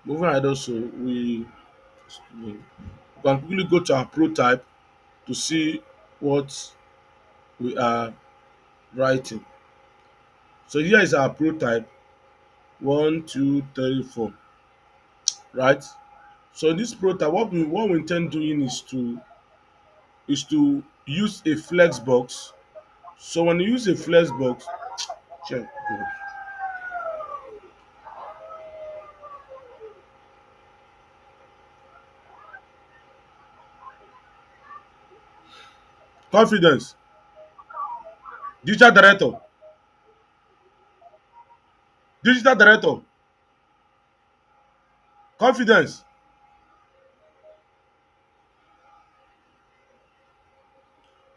Moving ahead also, we can quickly go to our prototype to see what we are writing. So here is our prototype. One, two, three, four. Right? So in this prototype, what we intend doing is to use a flex box. So when you use a flex box, check. Confidence, digital director, digital director, confidence.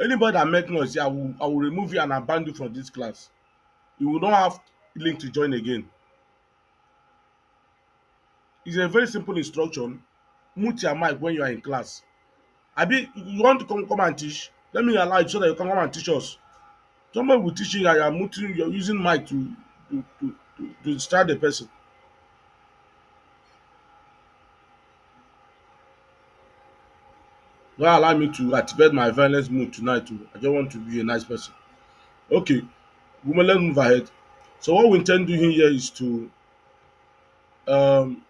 Anybody that make noise, I will remove you and abandon you from this class. You will not have link to join again. It's a very simple instruction. Mute your mic when you are in class. Abi, you want to come and teach? Let me allow you so that you can come and teach us. Somebody will teach you and you are muting, you're using mic to distract the person. Don't allow me to activate my violence mood tonight too. I just want to be a nice person. Okay, woman, let's move ahead. So what we intend doing here is to um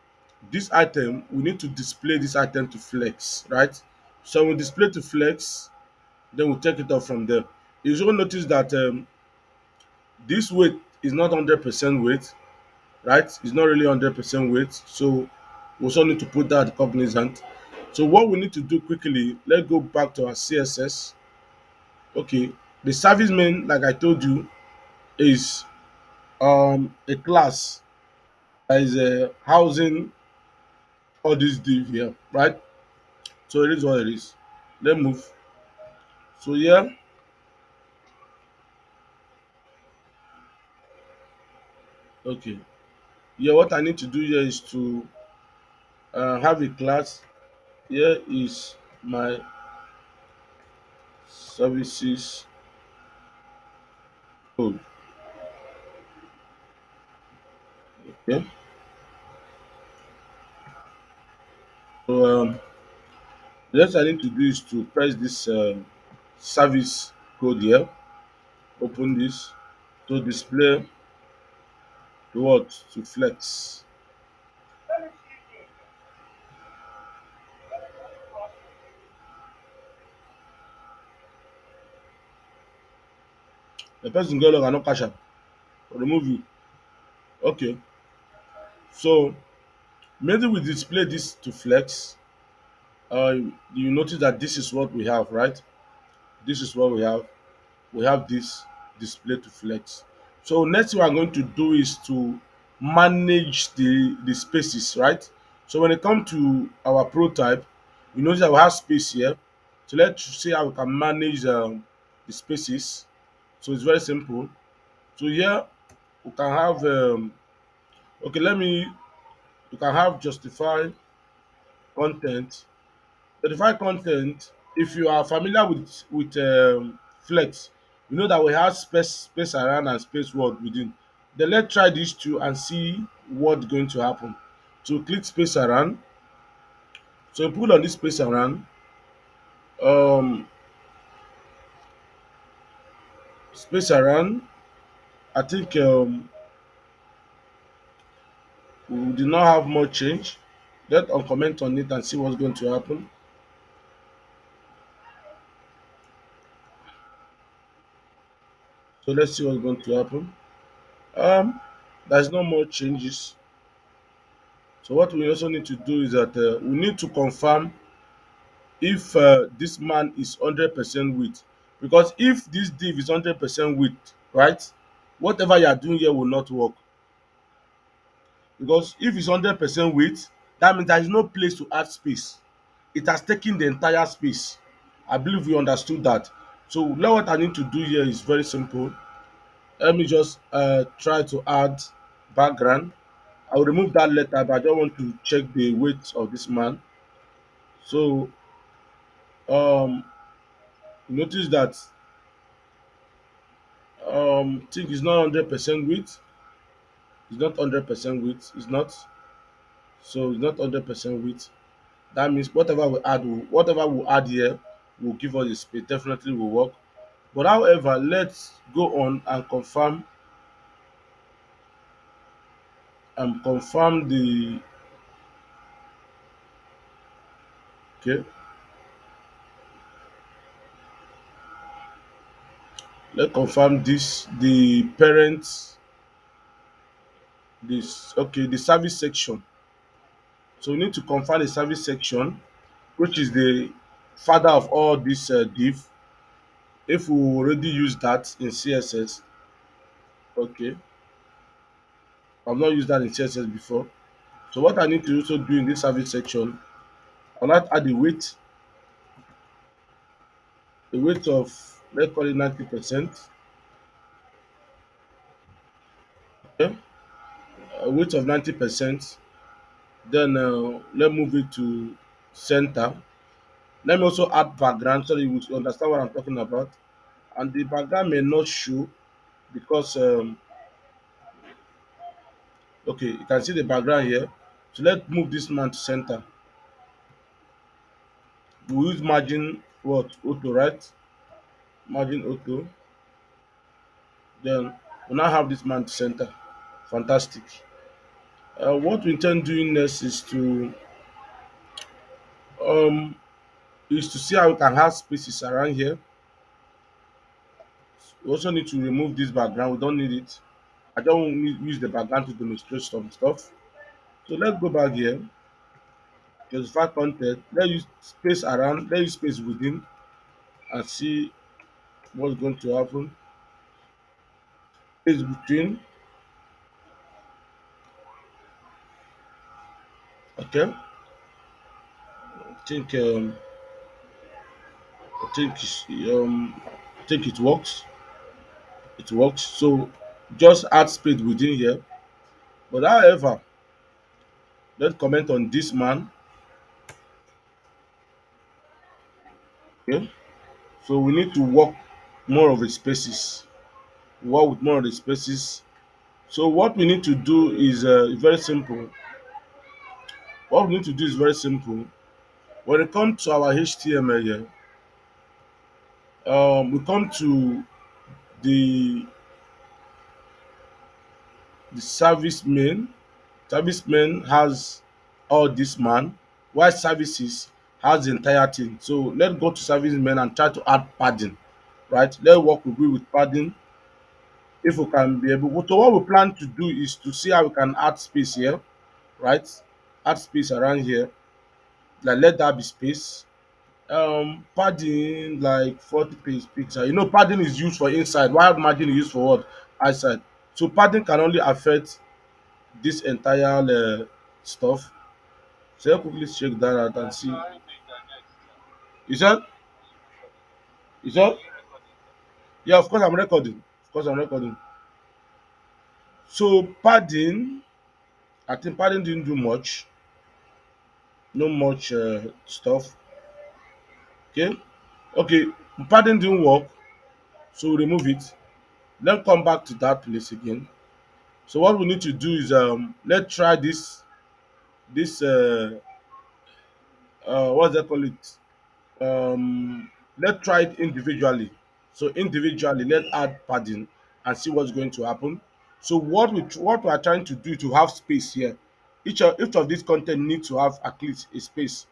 this item, we need to display this item to flex, right? So we display to flex, then we take it off from there. You should notice that this weight is not 100% weight, right? It's not really 100% weight. So we also need to put that cognizant. So what we need to do quickly, let's go back to our CSS. Okay, the service main, like I told you, is a class that is housing all these div here, right? So it is what it is. Let's move. So yeah, okay. Yeah, what I need to do here is to have a class. Here is my services code. Okay. So the next I need to do is to press this service code here. Open this to display the what to flex. The person get log and no cash am. Remove you. Okay. So maybe we display this to flex. You notice that this is what we have, right? This is what we have. We have this display to flex. So next thing we are going to do is to manage the spaces, right? So when it comes to our prototype, you notice that we have space here. So let's see how we can manage the spaces. So it's very simple. So here we can have okay, let me you can have justify content. Justify content, if you are familiar with flex, you know that we have space around and space word within. Then let's try these two and see what's going to happen. So click space around. So put on this space around. Um Space around. I think we did not have much change. Let us comment on it and see what's going to happen. So let's see what's going to happen. Um, there's no more changes. So what we also need to do is that we need to confirm if this man is 100% width, because if this div is 100% width, right, whatever you are doing here will not work. Because if it's 100% width, that means there is no place to add space. It has taken the entire space. I believe we understood that. So now what I need to do here is very simple. Let me just try to add background. I will remove that letter, but I don't want to check the weight of this man. So notice that think it's not 100% width. It's not 100% width. It's not. So it's not 100% width. That means whatever we add here will give us the space. Definitely will work. But however, let's go on and confirm the okay. Let's confirm this the parents this okay the service section. So we need to confirm the service section, which is the father of all this div. If we already use that in CSS, okay, I've not used that in CSS before. So what I need to also do in this service section, I'll not add a weight of, let's call it 90%, okay, a weight of 90%. Then let's move it to center. Let me also add background so you will understand what I'm talking about. And the background may not show because okay, you can see the background here. So let's move this man to center. We use margin what auto, right? Margin auto. Then we now have this man to center. Fantastic. What we intend doing next um is to see how we can have spaces around here. We also need to remove this background. We don't need it. I don't use the background to demonstrate some stuff. So let's go back here. Justify content. Let's use space around. Let's use space within and see what's going to happen. Space between. Okay. Think I think I think it works. It works. So just add space within here. But however, let's comment on this man. Okay. So we need to work more of the spaces. Work with more of the spaces. So what we need to do is very simple. What we need to do is very simple. When it comes to our HTML here, we come to the the service main. Service main has all this man, while services has the entire thing. So let's go to service main and try to add padding. Right? Let's work with padding if we can be able. So what we plan to do is to see how we can add space here, right? Add space around here. Like let that be space. Padding like 40 pixel. You know, padding is used for inside, while margin is used for what? Outside. So padding can only affect this entire stuff. So let's quickly check that out and see. You said? You said? Yeah, of course I'm recording. Of course I'm recording. So padding, I think padding didn't do much. No much stuff. Okay. Okay. Padding didn't work. So we remove it. Then come back to that place again. So what we need to do is let's try this what's that call it? Let's try it individually. So individually, let's add padding and see what's going to happen. So what we are trying to do to have space here. Each of these content needs to have at least a space.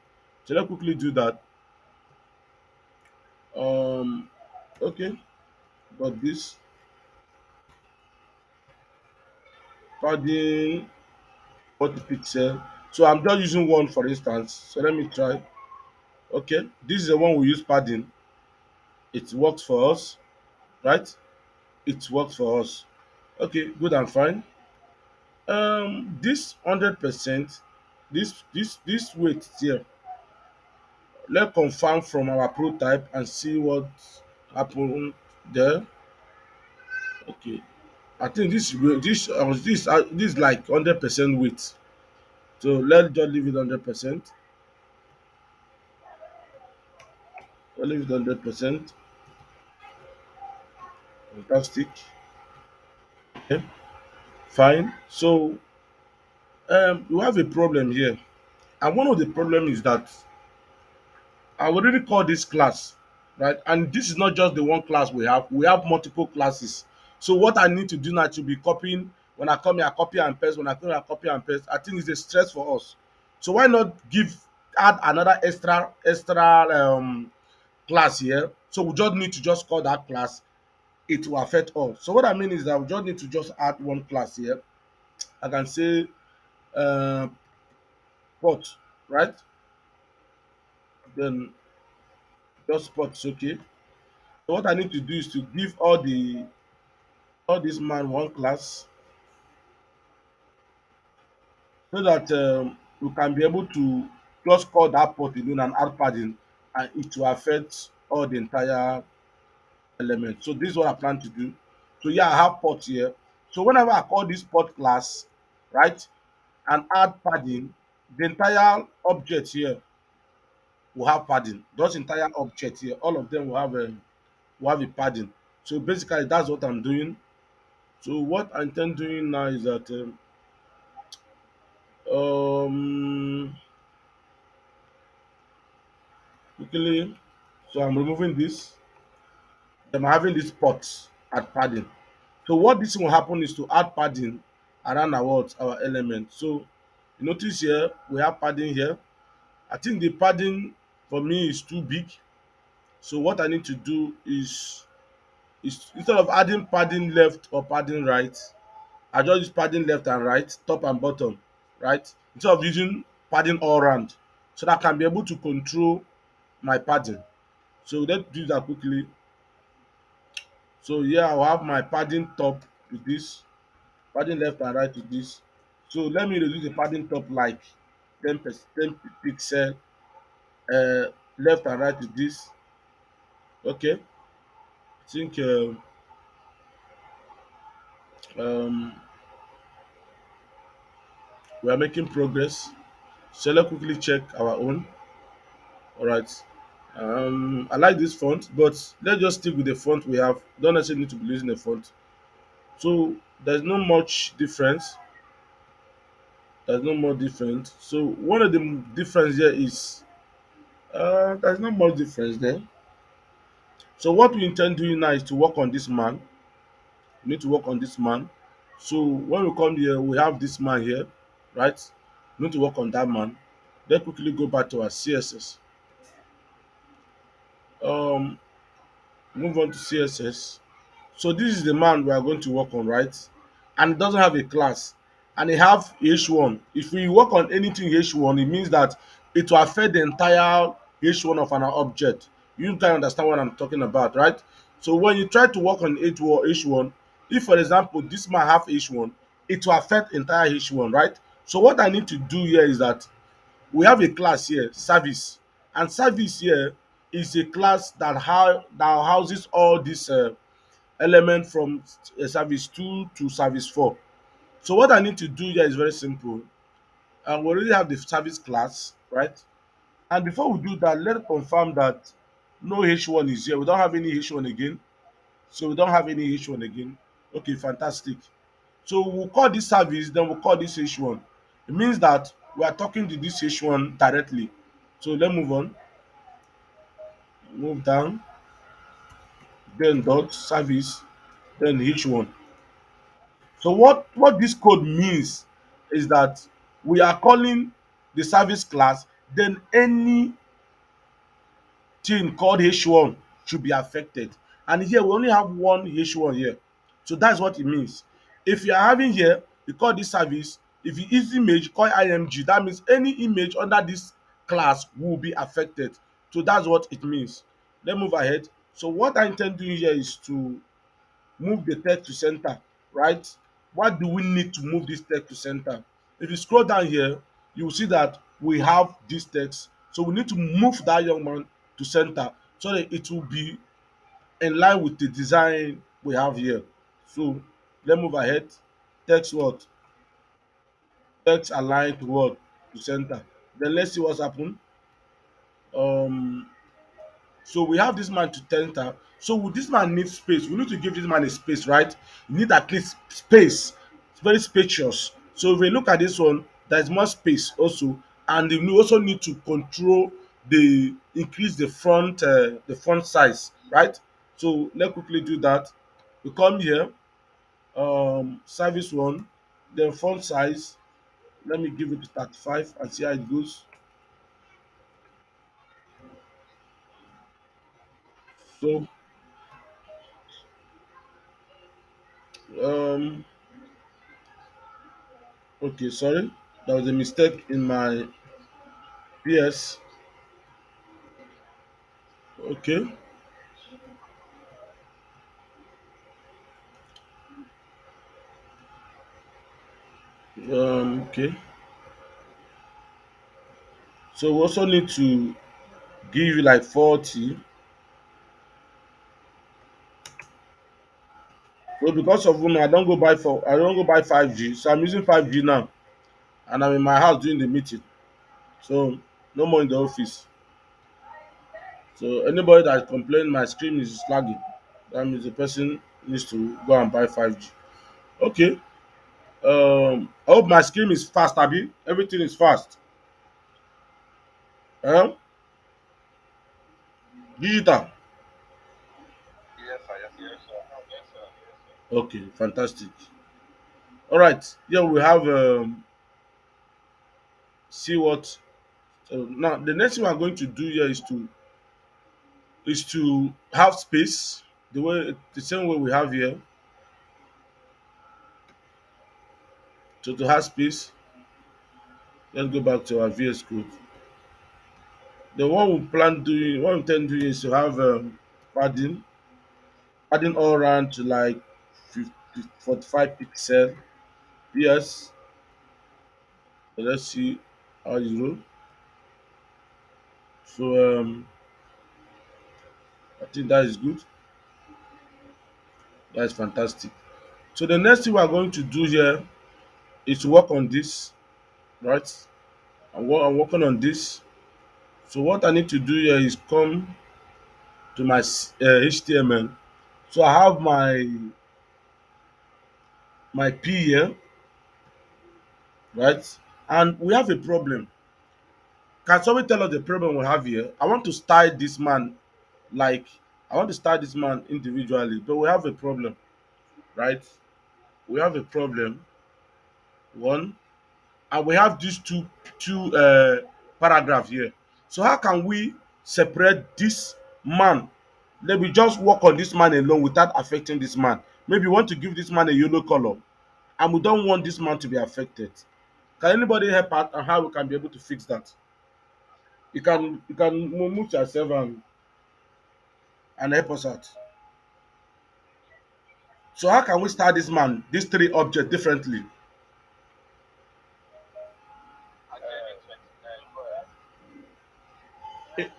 So let's quickly do that. Um, okay, got this padding 40 pixel. So I'm just using one for instance. So let me try. Okay, this is the one we use padding. It works for us, right? It works for us. Okay, good and fine. This 100%, this weight here, let's confirm from our prototype and see what happened there. Okay, I think this like 100% weight. So let's just leave it 100%. Leave it 100%. Fantastic. Okay, fine. So We have a problem here, and one of the problem is that I already call this class, right? And this is not just the one class we have. We have multiple classes. So what I need to do now to be copying. When I come here, I copy and paste. When I come here, I copy and paste. I think it's a stress for us. So why not add another extra class here? So we just need to just call that class. It will affect all. So what I mean is that we just need to just add one class here. I can say uh, port, right? Then just port is okay. So what I need to do is to give all this man one class so that we can be able to just call that port alone and add padding, and it will affect all the entire element. So this is what I plan to do. So yeah, I have port here. So whenever I call this port class, right, and add padding, the entire object here will have padding. Those entire object here, all of them will have a padding. So basically, that's what I'm doing. So what I intend doing now is that um quickly. So I'm removing this. I'm having this pot at padding. So what this will happen is to add padding around our element. So you notice here we have padding here. I think the padding for me is too big. So what I need to do is instead of adding padding left or padding right, I just use padding left and right, top and bottom, right? Instead of using padding all round, so that I can be able to control my padding. So let's do that quickly. So here I'll have my padding top to this, padding left and right to this. So let me reduce the padding top like 10 pixel left and right to this. Okay, I think um, we are making progress. So let's quickly check our own. All right. I like this font, but let's just stick with the font we have. Don't necessarily need to be using the font. So there's no much difference. There's no more difference. So one of the difference here is there's not much difference there. So what we intend doing now is to work on this man. We need to work on this man. So when we come here, we have this man here, right? We need to work on that man. Then quickly go back to our CSS. Um, Move on to CSS. So this is the man we are going to work on, right? And it doesn't have a class, and it have H1. If we work on anything H1, it means that it will affect the entire H1 of an object. You can understand what I'm talking about, right? So when you try to work on H1, if for example this man have H1, it will affect entire H1, right? So what I need to do here is that we have a class here, service, and service here is a class that houses all these element from service 2 to service 4. So what I need to do here is very simple. We already have the service class, right? And before we do that, let's confirm that no H1 is here. We don't have any H1 again. So we don't have any H1 again. Okay, fantastic. So we'll call this service, then we'll call this H1. It means that we are talking to this H1 directly. So let's move on. Move down, then dot service, then H1. So what this code means is that we are calling the service class, then anything called H1 should be affected. And here we only have one H1 here. So that's what it means. If you are having here, you call this service. If you use image, call img. That means any image under this class will be affected. So that's what it means. Let's move ahead. So what I intend doing here is to move the text to center, right? Why do we need to move this text to center? If you scroll down here, you will see that we have this text. So we need to move that young man to center so that it will be in line with the design we have here. So let's move ahead. Text what? Text align to what? To center. Then let's see what's happened. Um, So we have this man to center. So would this man need space? We need to give this man a space, right? You need at least space. It's very spacious. So if we look at this one, there's more space also, and you also need to control the increase the front size, right? So let's quickly do that. We come here, service one, then font size. Let me give it to 35 and see how it goes. So, um, okay, sorry, there was a mistake in my PS. Okay, okay. So we also need to give you like 40. So because of Una, I don't go buy 5G. So I'm using 5G now, and I'm in my house doing the meeting. So no more in the office. So anybody that complain my screen is lagging, that means the person needs to go and buy 5G. Okay. I hope my screen is fast, Abi. Everything is fast. Digital. Okay, fantastic. All right. Here we have see what. So now the next thing we are going to do here is to have space the same way we have here. So to have space, let's go back to our VS Code. The one we plan doing, what we intend doing is to have padding, padding all around to like 50, 45 pixel. Yes. So let's see how it roll. So I think that is good. That is fantastic. So the next thing we are going to do here is to work on this, right? I'm working on this. So what I need to do here is come to my HTML. So I have my P here, right? And we have a problem. Can somebody tell us the problem we have here? I want to style this man like I want to style this man individually, but we have a problem, right? We have a problem. One, and we have these two paragraph here. So how can we separate this man? Let me just work on this man alone without affecting this man. Maybe we want to give this man a yellow color, and we don't want this man to be affected. Can anybody help out on how we can be able to fix that? You can move yourself and help us out. So how can we start this man, these three objects differently?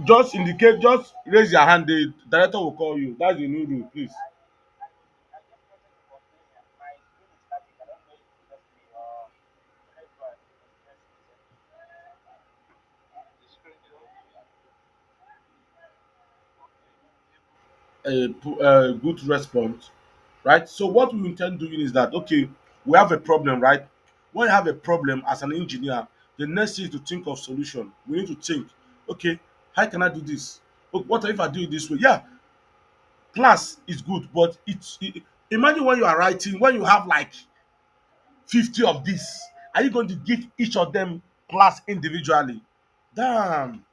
Just indicate, just raise your hand. The director will call you. That's the new rule, please. A good response, right? So what we intend doing is that okay, we have a problem, right? When you have a problem as an engineer, the next thing is to think of solution. We need to think, okay, how can I do this? What if I do it this way? Yeah, class is good, but imagine when you are writing, when you have like 50 of this, are you going to give each of them class individually? Damn,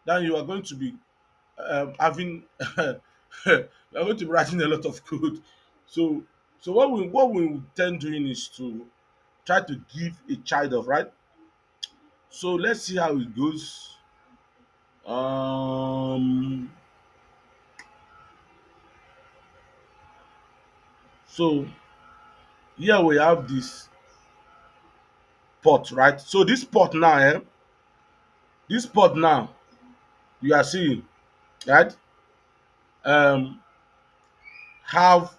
then you are going to be having you are going to be writing a lot of code. So what we tend doing is to try to give a child of, right. So let's see how it goes. Um so here we have this pot, right? So this pot now you are seeing, right, um have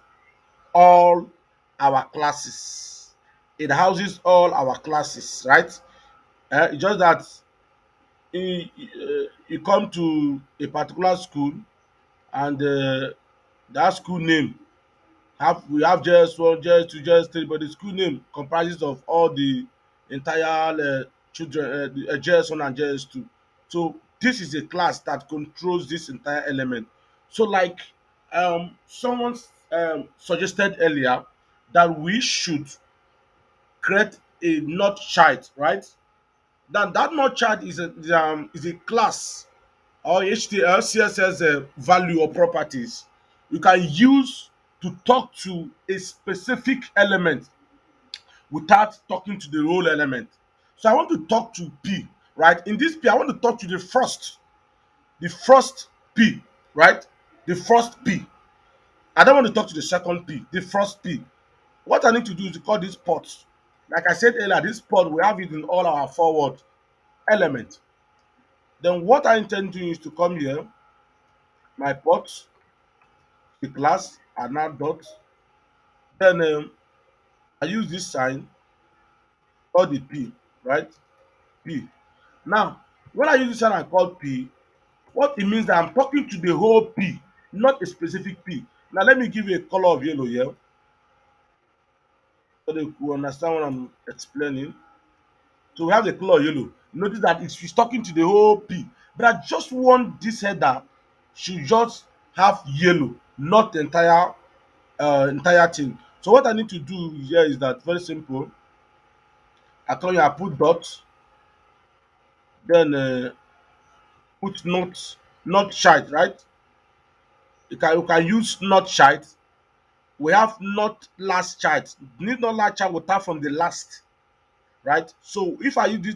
all our classes. It houses all our classes, right? It's just that you come to a particular school, and that school name we have JS1, JS2, JS3, but the school name comprises of all the entire children, the JS1 and JS2. So this is a class that controls this entire element. So like someone suggested earlier that we should create a node chart, right? Then that node chart is a class or HTML, CSS value or properties you can use to talk to a specific element without talking to the whole element. So I want to talk to P, right? In this P, I want to talk to the first P, right? The first P. I don't want to talk to the second P, the first P. What I need to do is to call this port. Like I said earlier, this port, we have it in all our forward element. Then what I intend to do is to come here, my port, the class, and now dot. Then I use this sign or the P, right? P. Now, when I use this sign and call P, what it means that I'm talking to the whole P, not a specific P. Now let me give you a color of yellow here so that you understand what I'm explaining. So we have the color yellow. Notice that it's talking to the whole P. But I just want this header should just have yellow, not the entire thing. So what I need to do here is that very simple. I come here, I put dot, then put not child, right? You can use not child. We have not last child. Need not last child will start from the last, right? So if I use this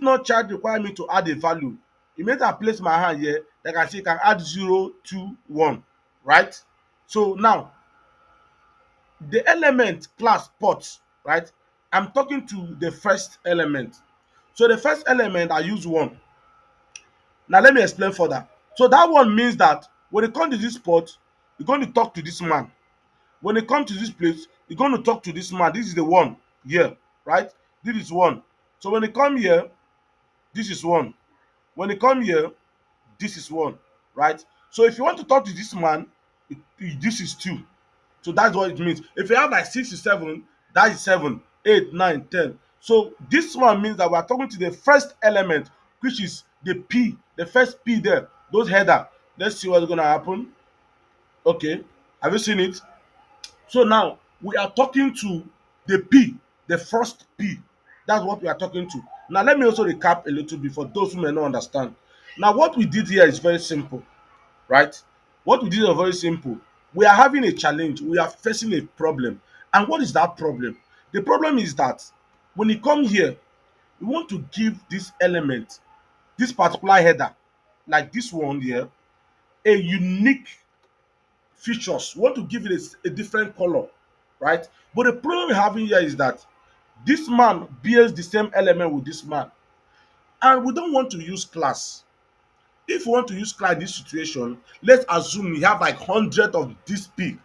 not child require me to add a value. It means I place my hand here, like I say, you can add 0, 2, 1, right? So now the element class port, right? I'm talking to the first element. So the first element I use 1. Now let me explain further. So that one means that when it comes to this port, you're going to talk to this man. When it comes to this place, you're going to talk to this man. This is the one here, right? This is 1. So when it come here, this is 1. When it come here, this is 1, right? So if you want to talk to this man, this is 2. So that's what it means. If you have like 6 to 7, that is 7, 8, 9, 10. So this one means that we are talking to the first element, which is the P, the first P there, those header. Let's see what's gonna happen. Okay, have you seen it? So now we are talking to the P, the first P. That's what we are talking to. Now let me also recap a little bit for those who may not understand. Now what we did here is very simple, right? What we did is very simple. We are having a challenge. We are facing a problem. And what is that problem? The problem is that when you come here, we want to give this element, this particular header, like this one here, a unique features. We want to give it a different color, right? But the problem we're having here is that this man bears the same element with this man. And we don't want to use class. If we want to use class in this situation, let's assume we have like 100 of this P.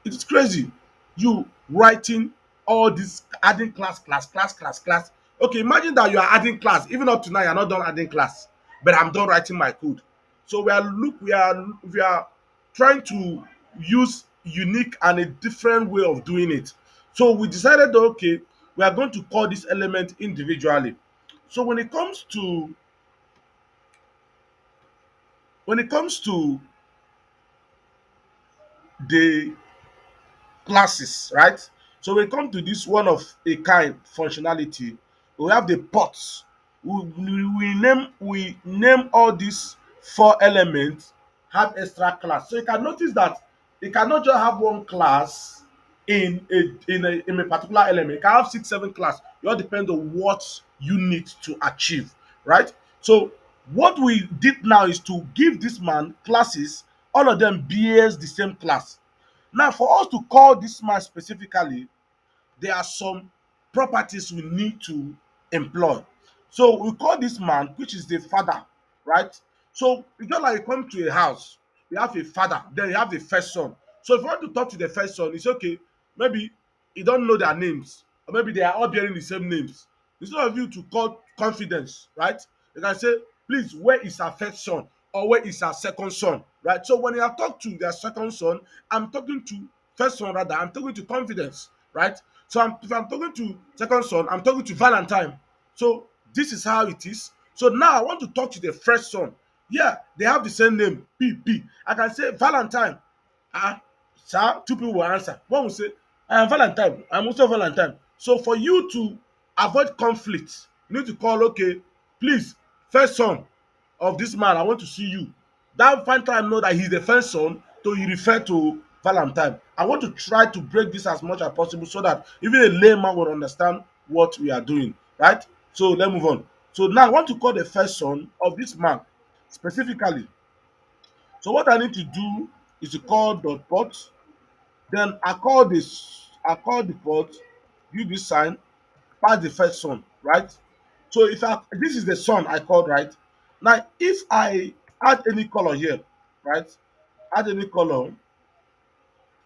It is crazy. You writing all this, adding class. Okay, imagine that you are adding class. Even up to now, you're not done adding class, but I'm done writing my code. So we are trying to use unique and a different way of doing it. So we decided that okay, we are going to call this element individually. So when it comes to the classes, right? So when we come to this one of a kind functionality, we have the ports. We name all these 4 elements have extra class. So you can notice that you cannot just have one class in a particular element. You can have 6, 7 class. It all depends on what you need to achieve, right? So what we did now is to give this man classes, all of them bears the same class. Now, for us to call this man specifically, there are some properties we need to employ. So we call this man, which is the father, right? So it's just like you come to a house, you have a father, then you have the first son. So if you want to talk to the first son, it's okay. Maybe you don't know their names, or maybe they are all bearing the same names. Instead of you to call confidence, right? You can say, please, where is our first son? Or where is our second son? Right? So when I talk to their second son, I'm talking to first son rather, I'm talking to confidence, right? So if I'm talking to second son, I'm talking to Valentine. So this is how it is. So now I want to talk to the first son. Yeah, they have the same name, P P. I can say Valentine. Ah, sir, two people will answer. One will say, I am Valentine. I'm also Valentine. So for you to avoid conflict, you need to call, okay, please, first son of this man, I want to see you. That Valentine know that he's the first son, so he refer to Valentine. I want to try to break this as much as possible so that even a layman will understand what we are doing, right? So let's move on. So now I want to call the first son of this man specifically. So what I need to do is to call the pot. Then I call the pot, give this sign, pass the first son, right? So if I this is the son I called, right? Now if I add any color here, right? Add any color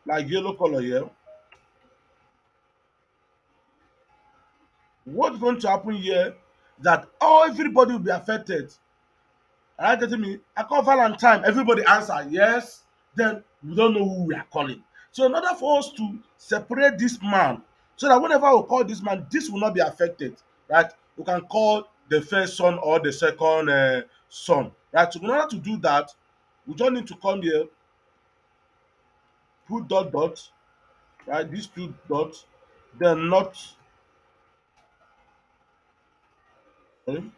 like yellow color here, what's going to happen here that everybody will be affected. Are you getting me? I call Valentine, everybody answer yes, then we don't know who we are calling. So in order for us to separate this man, so that whenever we call this man, this will not be affected, right? We can call the first son or the second son, right? So in order to do that, we just need to come here, put dot dot, right? These two dots, then not, sorry,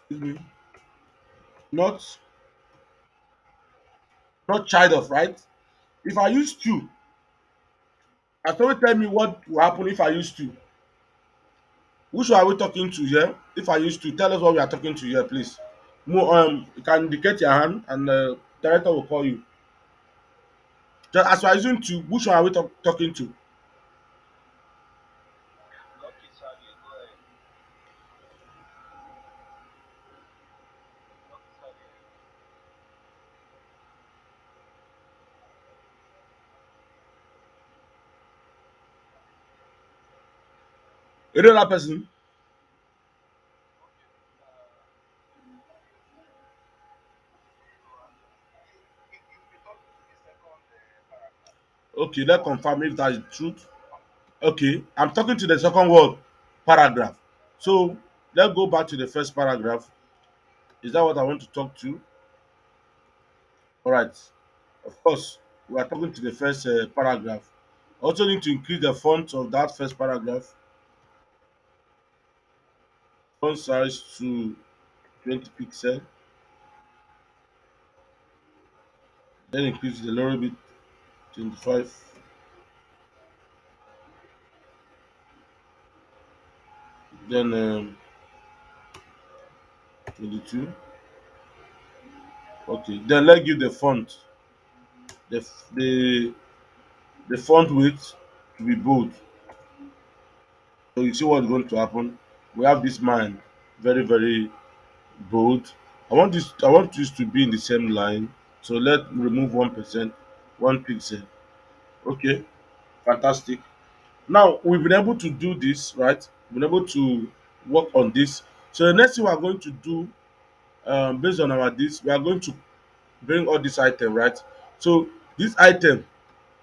excuse me, not not child of, right? If I use two, and somebody tell me what will happen if I use two. Which one are we talking to here? If I use to, tell us what we are talking to here, please. You can indicate your hand, and the director will call you. Just as we are using to, which one are we talking to? A real person. Okay, let's confirm if that is truth. Okay, I'm talking to the second word, paragraph. So let's go back to the first paragraph. Is that what I want to talk to? All right. Of course, we are talking to the first paragraph. Also need to increase the font of that first paragraph. Font size to 20 pixel. Then increase it a little bit, 25. Then 22. Okay. Then let's give the font the f- the font width to be bold. So you see what's going to happen. We have this man very very bold. I want this to be in the same line. So let remove 1%, 1 pixel. Okay, fantastic. Now we've been able to do this, right? We've been able to work on this. So the next thing we are going to do, based on our this, we are going to bring all this item, right? So this item,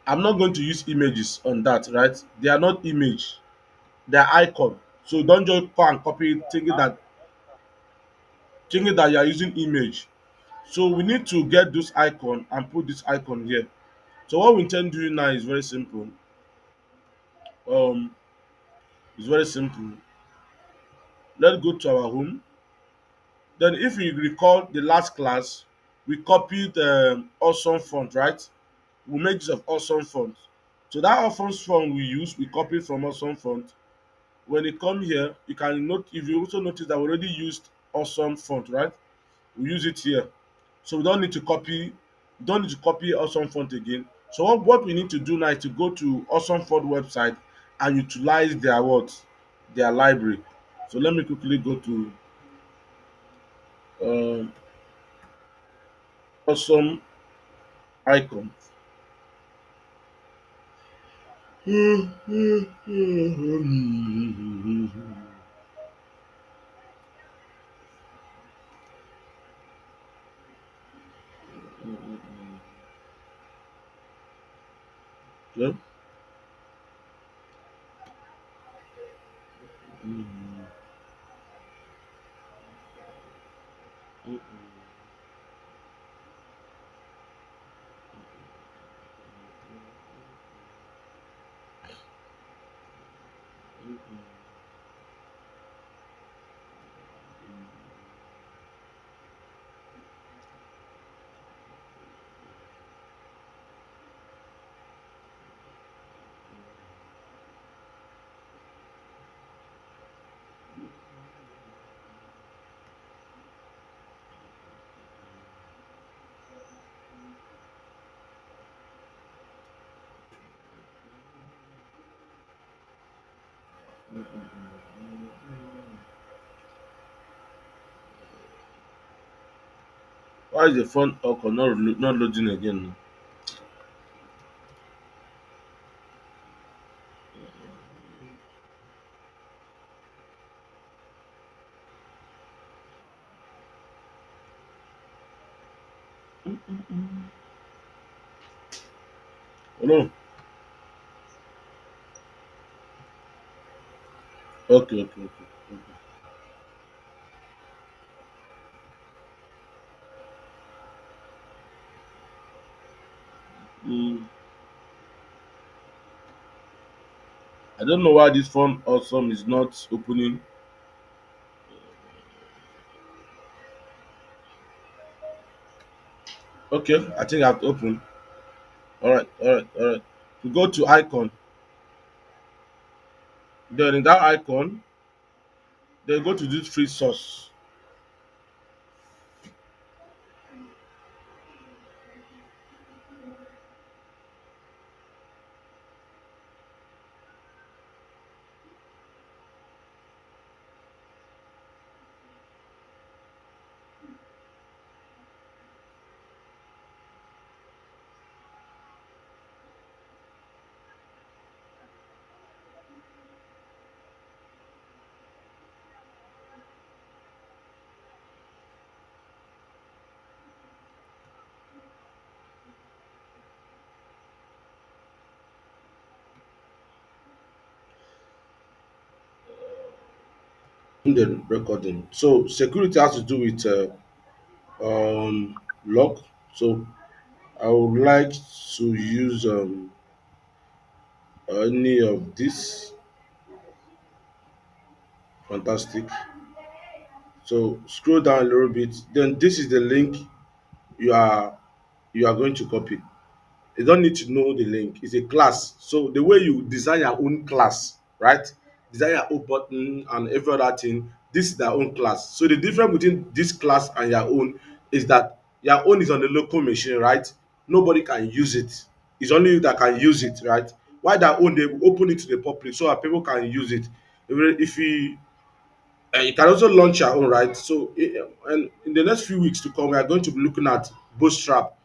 I'm not going to use images on that, right? They are not image, they are icon. So don't just go and copy it thinking that you are using image. So we need to get this icon and put this icon here. So what we intend doing now is very simple. um it's very simple. Let's go to our home. Then if you recall the last class, we copied awesome font, right? We make use of awesome font. So that awesome font we use, we copy from awesome font. When you come here, you can note if you also notice that we already used awesome font, right? We use it here. So we don't need to copy awesome font again. So what we need to do now is to go to awesome font website and utilize their what? Their library. So let me quickly go to um, awesome icon. Yeah. Mm, mm, mm, mm. Why is the phone okay not loading again? Oh no. Okay, okay, okay. Okay. Mm, I don't know why this phone awesome is not opening. Okay, I think I've opened. Alright, alright, alright. We go to icon. Then in that icon, then go to this free source. In the recording. So security has to do with lock. So I would like to use any of this. Fantastic. So scroll down a little bit. Then this is the link you are you are going to copy. You don't need to know the link. It's a class. So the way you design your own class, right? Design your own button and every other thing. This is their own class. So the difference between this class and your own is that your own is on the local machine, right? Nobody can use it. It's only you that can use it, right? Why their own they open it to the public so that people can use it. If you can also launch your own, right? So and in the next few weeks to come, we are going to be looking at Bootstrap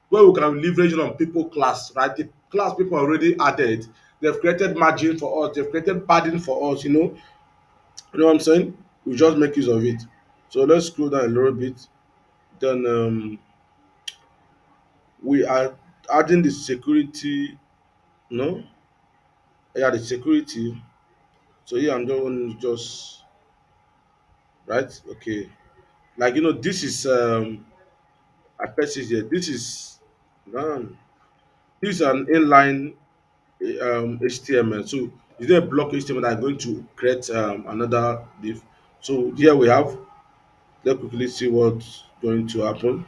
where we can leverage on people class, right? The class people already added. They've created margin for us. They've created padding for us. You know what I'm saying? We just make use of it. So let's scroll down a little bit. Then we are adding the security. No, yeah, the security. So here I'm just right. Okay, like this is I press it here. This is um, this is an inline HTML. So is there a block HTML that are going to create another div? So here we have. Let's quickly see what's going to happen.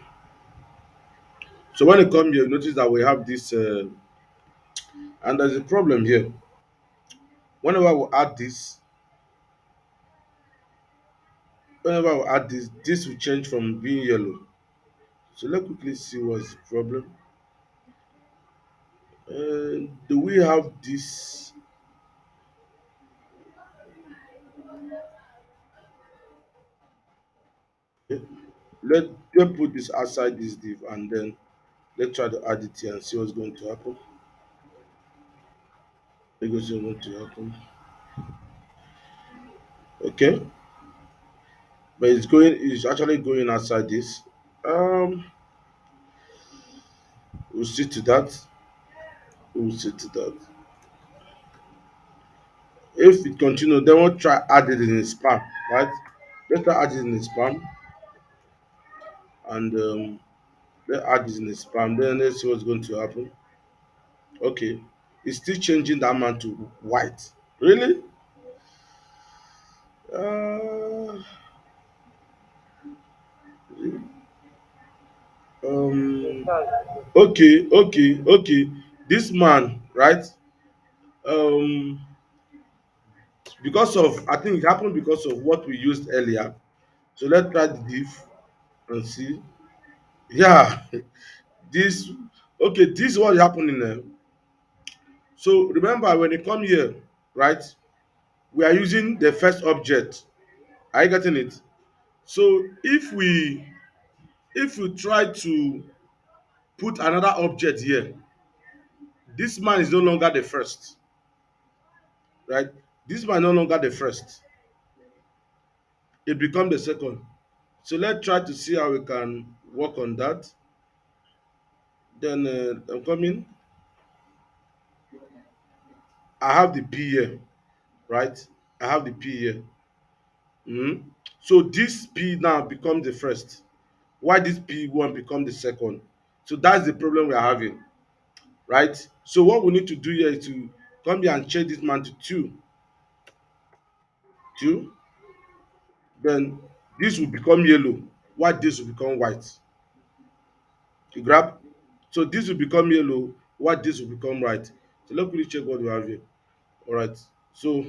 So when you come here, you notice that we have this, and there's a problem here. Whenever we add this, whenever we add this will change from being yellow. So let's quickly see what's the problem. Do we have this? Let Let's put this outside this div, and then let's try to add it here and see what's going to happen. Let's go see what's going to happen. Okay, but it's actually going outside this. Um, we'll see to that. We'll see to that. If it continue, then we'll try add it in the spam, right? Let's try add it in the spam, and let's add it in the spam. Then let's see what's going to happen. Okay, it's still changing that man to white. Really? Uh, Yes, um. that's Okay. Okay. Okay. This man, right? Um. Because of, I think it happened because of what we used earlier. So let's try the diff and see. Yeah. This. Okay. This is what happening now. So remember when you come here, right? We are using the first object. Are you getting it? So if we try to put another object here, this man is no longer the first, right? This man no longer the first. It become the second. So let's try to see how we can work on that. Then I'm coming. I have the P here, right? I have the P here. Mhm. So this P now become the first. Why this P1 become the second? So that's the problem we are having, right? So what we need to do here is to come here and change this man to two. Then this will become yellow. Why this will become white? You grab? So this will become yellow. Why this will become white? So let's quickly check what we have here. All right. So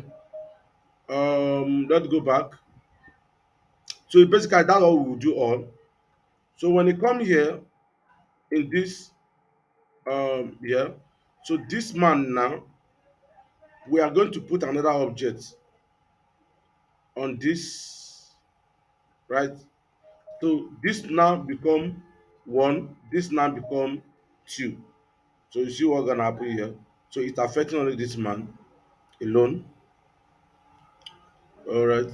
let's go back. So basically that's all we will do all. So when you come here in this here, so this man now we are going to put another object on this, right? So this now become one, this now become two. So you see what's gonna happen here. So it's affecting only this man alone. All right.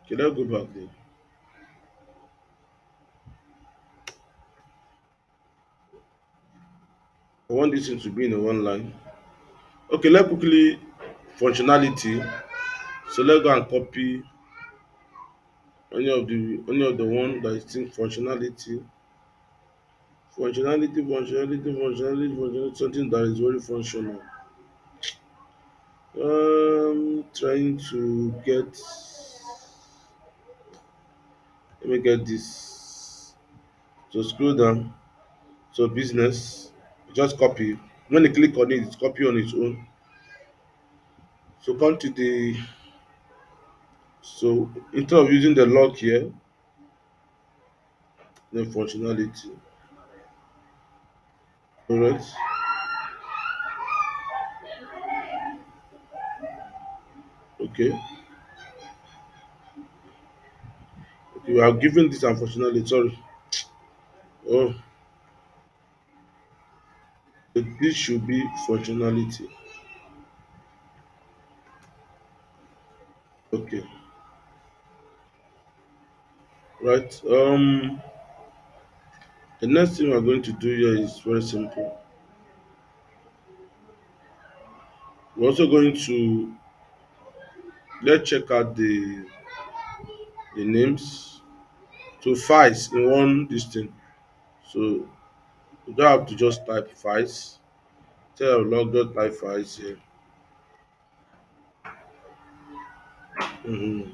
Okay, let's go back there. I want this thing to be in a one line. Okay, let's quickly functionality. So let's go and copy any of the one that is in functionality. Functionality, something that is very functional. Trying to get. Let me get this. So scroll down. So business, just copy. When you click on it, it's copy on its own. So come to the. So instead of using the lock here, the functionality. Alright. Okay. Okay. We are given this unfunctionality. Sorry. Oh, so this should be functionality. Okay. Right. The next thing we're going to do here is very simple. We're also going to let's check out the names. So files in one this thing. So you don't have to just type files. Instead of log, just type files here. Mhm.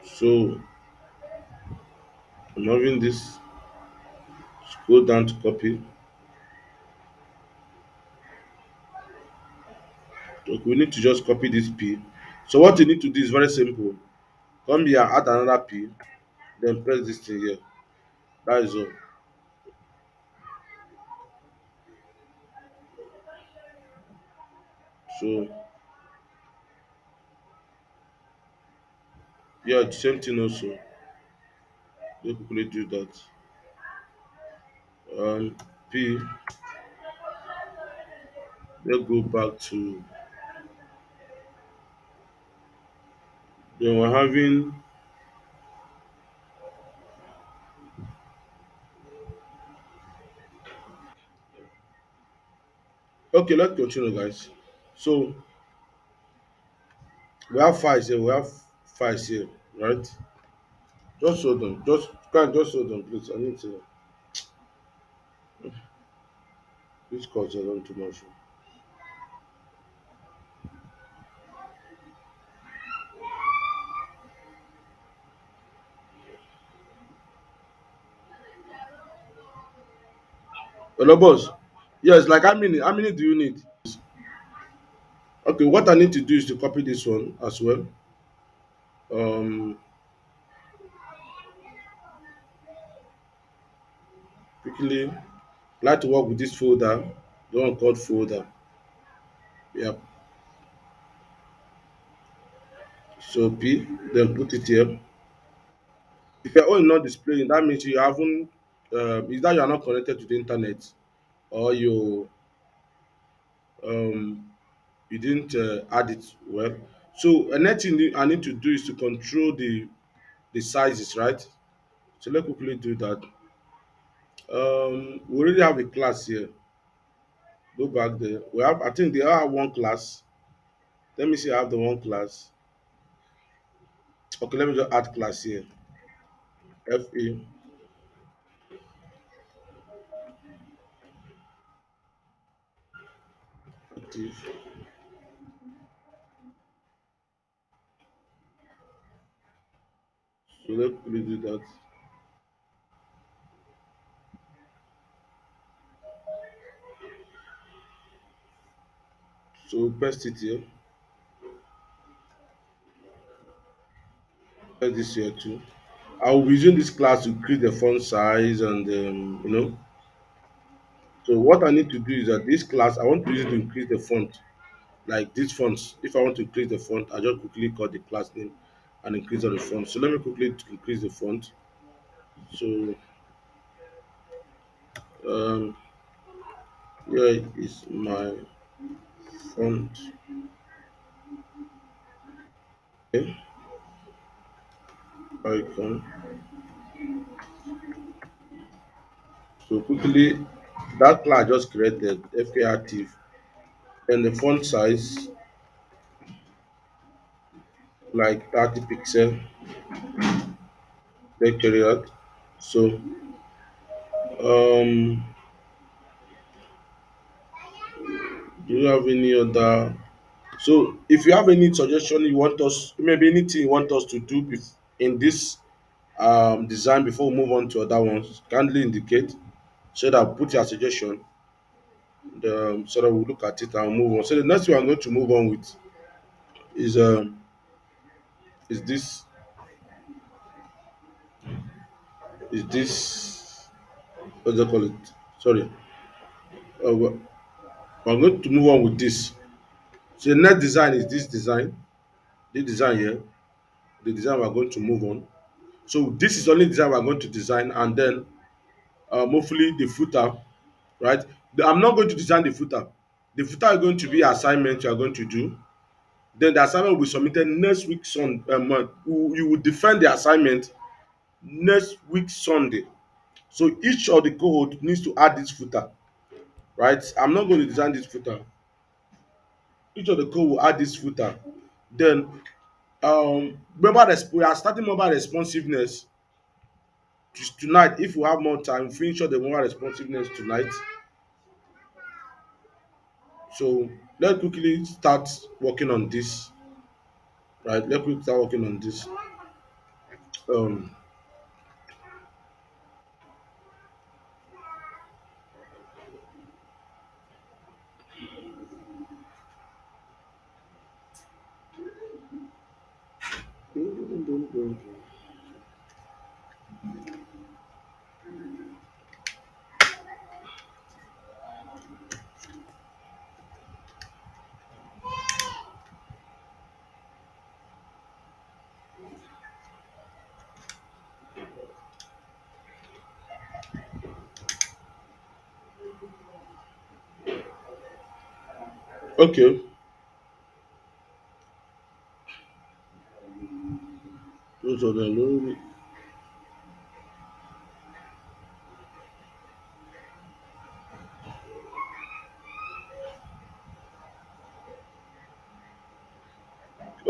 So I'm having this. Scroll down to copy. Okay, we need to just copy this P. So what you need to do is very simple. Come here, add another P, then press this thing here. That is all. So yeah, the same thing also. Let quickly do that. P. Let's go back to. Then we're having. Okay, let's continue, guys. So we have files here. We have files here, right? Just hold on. Just hold on, please. I need to. This cause on too much. Hello, boss. Yes, like how many do you need? Okay, what I need to do is to copy this one as well. Um, quickly, like to work with this folder, the one called folder. Yeah. So P, then put it here. If your own not displaying, that means you haven't. Is that you are not connected to the internet, or um you didn't add it well. So another thing I need to do is to control the sizes, right? So let's quickly do that. We already have a class here. Go back there. We have, I think they all have one class. Let me see. I have the one class. Okay, let me just add class here. FA active. So let's quickly do that. So paste it here. Paste this here too. I will be using this class to create the font size and So what I need to do is that this class I want to use it to increase the font. Like these fonts. If I want to increase the font, I just quickly call the class name and increase all the font. So let me quickly increase the font. So um, here is my font. Okay, icon. So quickly, that class I just created FK active, and the font size like 30 pixel, the period. So do you have any other? So if you have any suggestion you want us, maybe anything you want us to do in this design before we move on to other ones, kindly indicate so that put your suggestion, so that we'll look at it and move on. So the next thing I'm going to move on with is is this is this what do they call it? Sorry, we're going to move on with this. So the next design is this design, the design here, the design we're going to move on. So this is only design we're going to design, and then hopefully the footer, right? I'm not going to design the footer. The footer is going to be assignment you are going to do. Then the assignment will be submitted next week month. You will defend the assignment next week Sunday. So each of the cohort needs to add this footer, right? I'm not going to design this footer. Each of the code will add this footer. Then we are starting mobile responsiveness tonight. If we have more time, finish all the mobile responsiveness tonight. So let's quickly start working on this, right? Let's quickly start working on this. Um, okay, those are the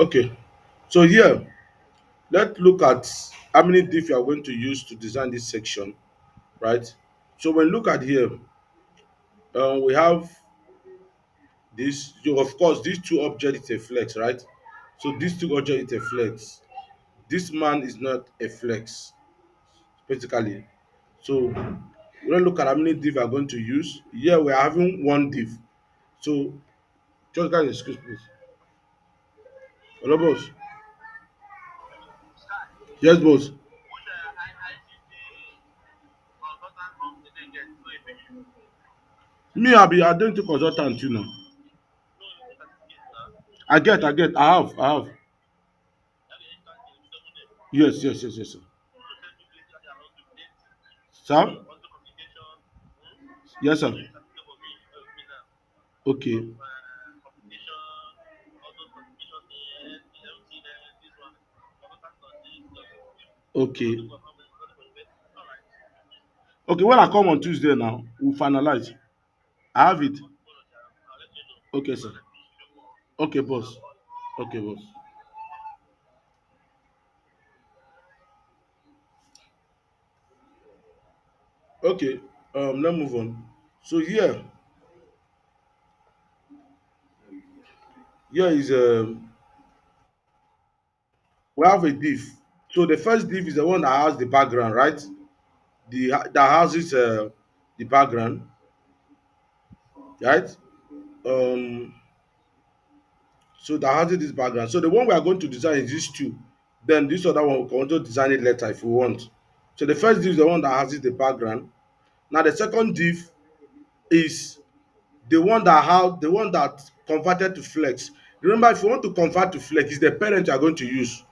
Okay. So here, let's look at how many div you are going to use to design this section, right? So when look at here, we have this. So of course, these two objects is a flex, right? So these two objects is a flex. This man is not a flex, basically. So we don't look at how many div we are going to use. Here we are having one div. So just guys, excuse please. Hello, boss. Yes, boss. Me, I be identity consultant, you know. I have. Yes, yes, yes, yes, sir. Sir? Yes, sir. Okay, okay. Okay, when I come on Tuesday now, we'll finalize. I have it. Okay, sir. Okay, boss. Okay, boss. Okay, let's move on. So here is we have a div. So the first div is the one that has the background, right? That houses the background, right? Um, so that houses this background. So the one we are going to design is these two. Then this other one we can also design it later if we want. So the first div is the one that houses the background. Now the second div is the one that converted to flex. Remember, if you want to convert to flex, it's the parent you are going to use,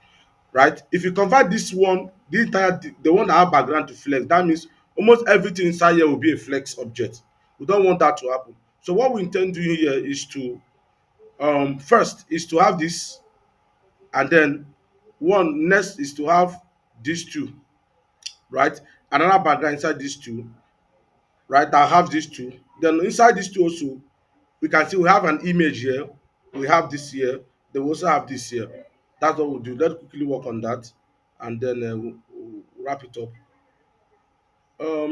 right? If you convert this one, the one that have background to flex, that means almost everything inside here will be a flex object. We don't want that to happen. So what we intend doing here is to first is to have this, and then one next is to have these two, right? Another background inside these two, right? That have these two. Then inside these two also, we can see we have an image here, we have this here, then we also have this here. That's what we'll do. Let's quickly work on that, and then we'll wrap it up.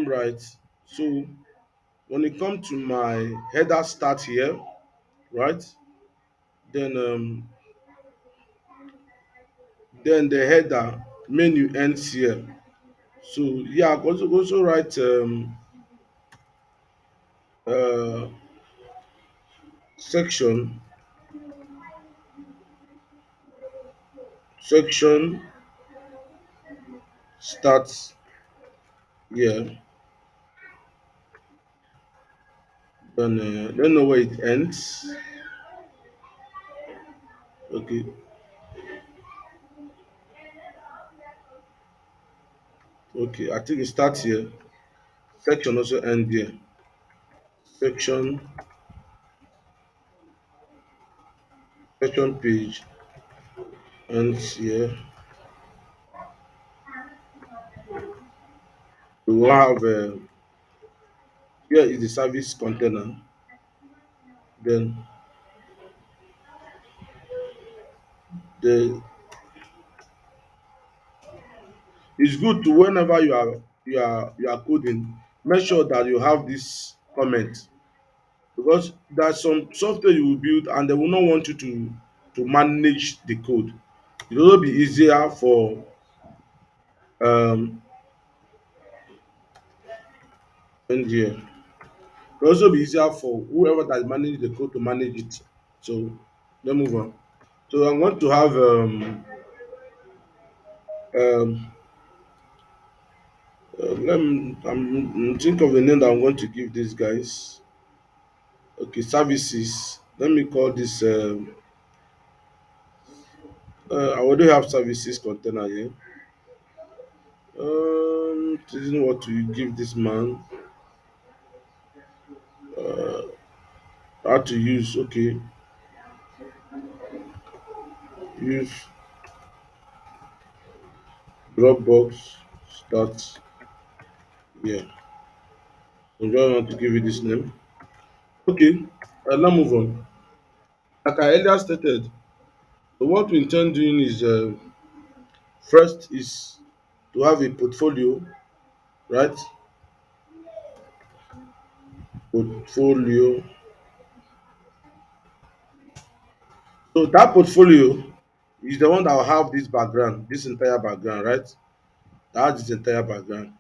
Right. So when it comes to my header start here, right? Then then the header menu ends here. So yeah, also write uh section section starts here. Then don't know where it ends. Okay, okay. I think it starts here. Section also end here. Section section page ends here. We will have here is the service container. Then the it's good to whenever you are coding, make sure that you have this comment, because there's some software you will build and they will not want you to manage the code. It will also be easier for um and yeah, it will also be easier for whoever that is managing the code to manage it. So let's move on. So I'm going to have um I'm think of the name that I'm going to give these guys. Okay, services. Let me call this. I already have services container here. This is what to give this man. Uh, how to use? Okay, use Dropbox. Start. Yeah, I'm just want to give you this name. Okay, let's move on. Like I earlier stated, So what we intend doing is first is to have a portfolio, right? Portfolio. So that portfolio is the one that will have this background, this entire background, right? That has this entire background.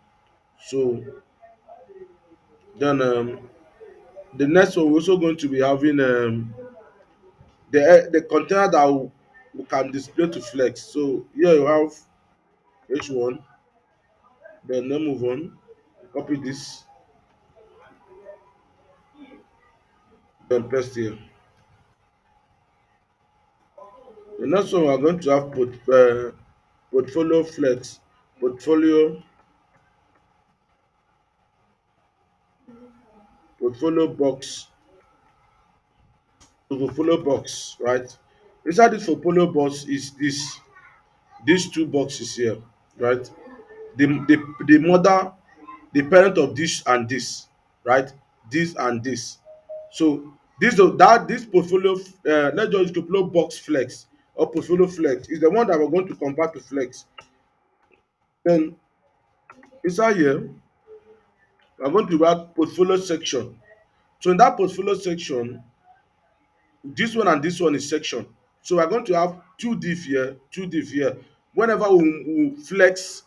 So then the next one we're also going to be having the container that we can display to flex. So here you have H1, then move on, copy this, then paste here. The next one we're going to have portfolio flex, portfolio portfolio box, portfolio box, right? Inside this portfolio box is these two boxes here, right? The mother, the parent of this and this, right? This and this. So this portfolio, let's just portfolio box flex or portfolio flex is the one that we're going to convert to flex. Then inside here, we're going to add portfolio section. So in that portfolio section, this one and this one is section. So we're going to have two div here, two div here. Whenever we flex,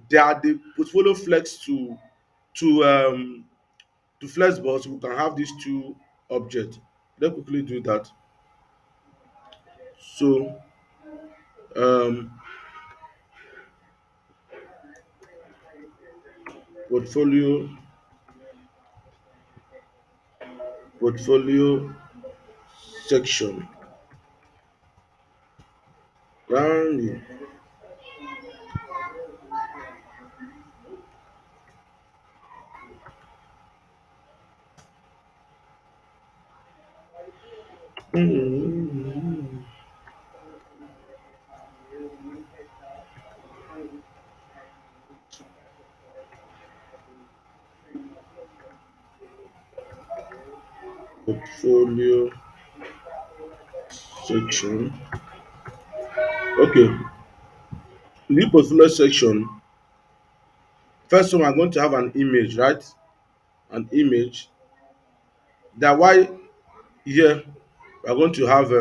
they are the portfolio flex to flexbox, we can have these two objects. Let's quickly do that. So um, portfolio, portfolio section. Round portfolio section. Okay, in the portfolio section, first one I'm going to have an image, right? An image. That why here we are going to have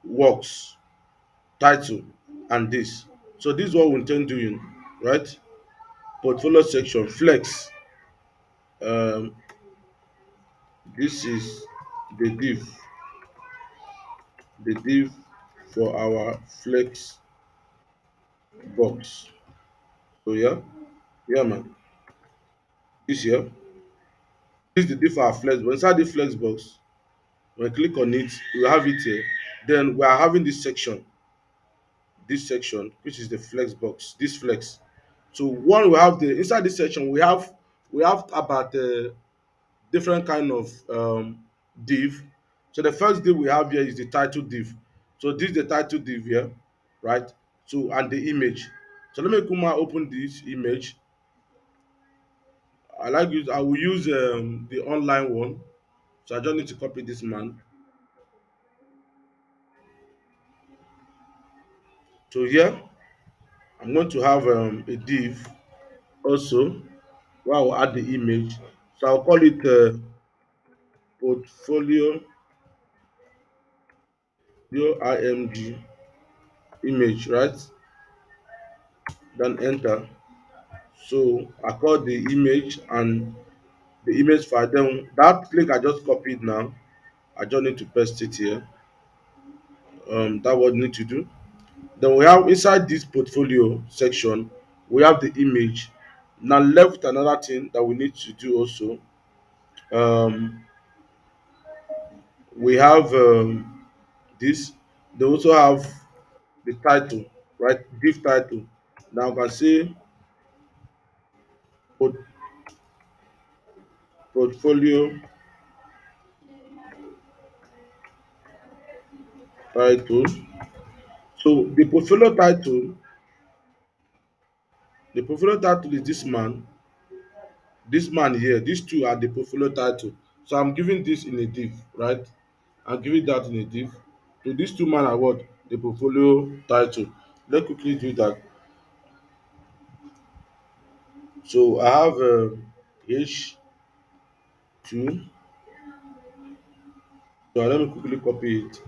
works, title, and this. So this is what we intend doing, right? Portfolio section, flex. Um, this is the div for our flex box. So yeah, yeah man. This here, this is the div for our flex box. Inside the flex box, when I click on it, we have it here. Then we are having this section, which is the flex box, this flex. So one we have the inside this section we have about different kind of div. So the first div we have here is the title div. So this is the title div here, right? So and the image. So let me kuma open this image. I will use the online one. So I just need to copy this man. So here I'm going to have a div also where I will add the image. So I'll call it portfolio img image, right? Then enter. So I call the image and the image file. Then that link I just copied now, I just need to paste it here. That what we need to do. Then we have inside this portfolio section, we have the image. Now left with another thing that we need to do also. Um, we have this. They also have the title, right? Div title. Now I can say port- portfolio title. So the portfolio title is this man here. These two are the portfolio title. So I'm giving this in a div, right? I'm giving that in a div. So these two man are what? the portfolio title. Let's quickly do that. So I have H2. So let me quickly copy it.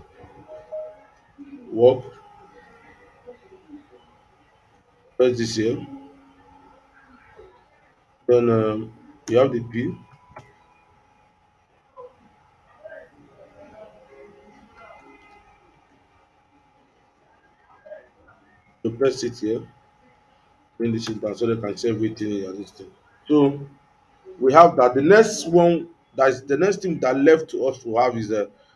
Work, press this here. Then you have the P. So press it here. Bring this down so they can see everything in your listing. So we have that. The next one, that is the next thing that left to us to have is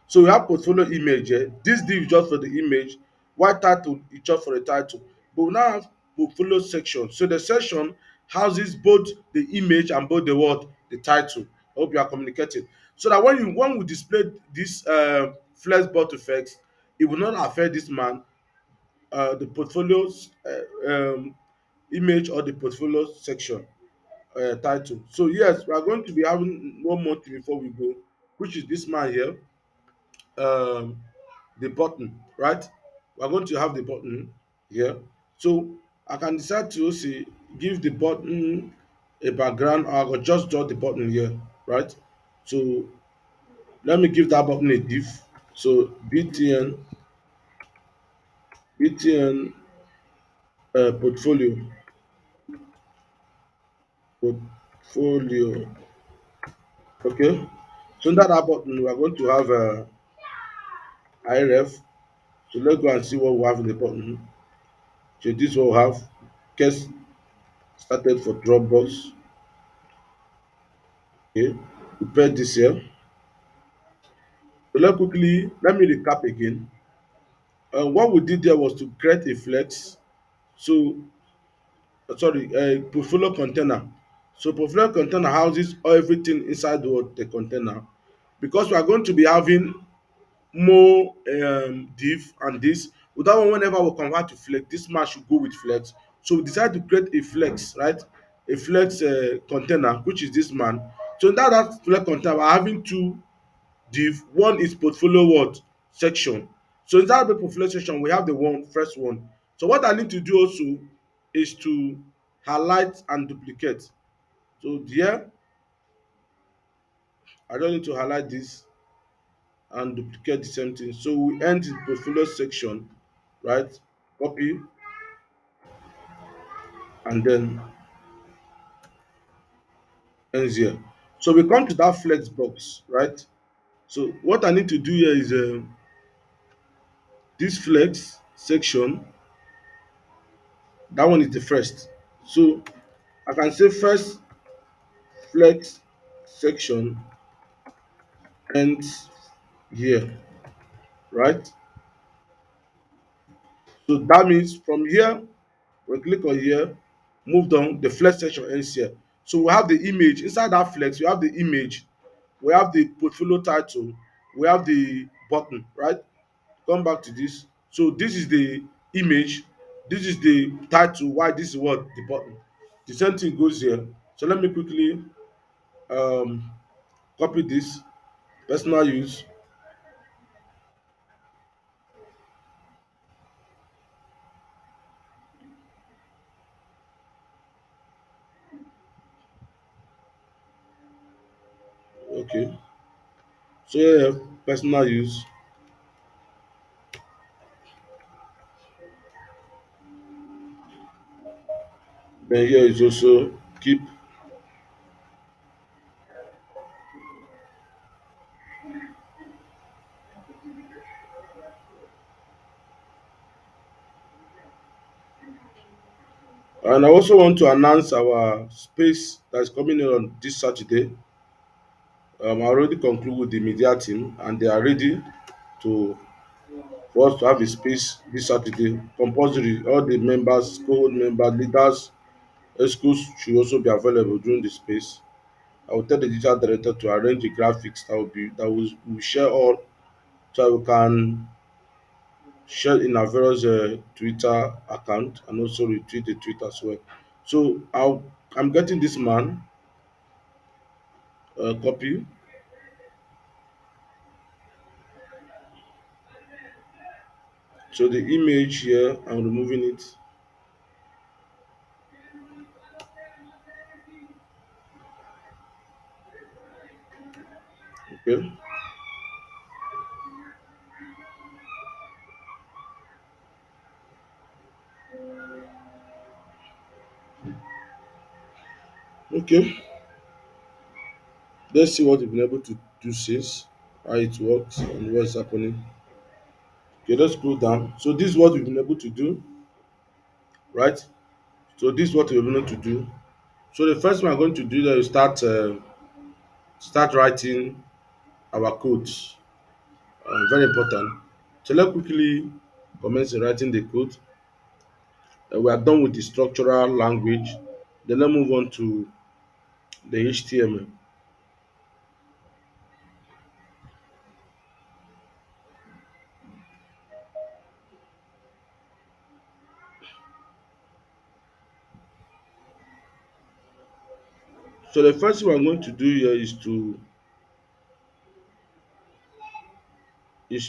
so we have portfolio image here. This div is just for the image, white title is just for the title. But we now have portfolio section. So the section houses both the image and both the word, the title. I hope you are communicating. So that when we display this flex bot effects, it will not affect this man, the portfolio's image or the portfolio section title. So yes, we are going to be having one more thing before we go, which is this man here, um, the button, right? We are going to have the button here. So I can decide to say give the button a background, or I will just draw the button here, right? So let me give that button a div. So BTN portfolio. Okay. So under that button, we are going to have IREF. So let's go and see what we have in the button. So this will have case started for Dropbox. Okay, prepare this here. So let me recap again. What we did there was to create a flex. So sorry, a portfolio container. So portfolio container houses everything inside the container. Because we are going to be having more div and this, with that one, whenever we convert to flex, this man should go with flex. So we decided to create a flex, right? A flex container, which is this man. So in that flex container, we're having two div. One is portfolio what section. So inside the portfolio section, we have the one first one. So what I need to do also is to highlight and duplicate. So here, I don't need to highlight this and duplicate the same thing. So we end the portfolio section, right? Copy and then ends here. So we come to that flex box, right? So what I need to do here is this flex section, that one is the first. So I can say first flex section ends here, right? So that means from here, we click on here, move down, the flex section ends here. So we have the image inside that flex, we have the image, we have the portfolio title, we have the button, right? Come back to this. So this is the image, this is the title, why this is what the button. The same thing goes here. So let me quickly um copy this, personal use. Okay. So here, personal use. Then here is also keep. And I also want to announce our space that is coming in on this Saturday. I already conclude with the media team, and they are ready to for us to have a space this Saturday. Compulsory, all the members, co members, leaders, schools should also be available during the space. I will tell the digital director to arrange the graphics that will share all, so we can share in our various Twitter account and also retweet the tweet as well. So I'm getting this man copy. So the image here, I'm removing it. Okay. Okay. Let's see what we've been able to do since, how it works and what's happening. Okay, let's scroll down. So this is what we've been able to do, right? So this is what we're going to do. So the first thing we're going to do is start writing our codes. Very important. So let's quickly commence in writing the code. We are done with the structural language. Then let's move on to the HTML. So the first thing we're going to do here is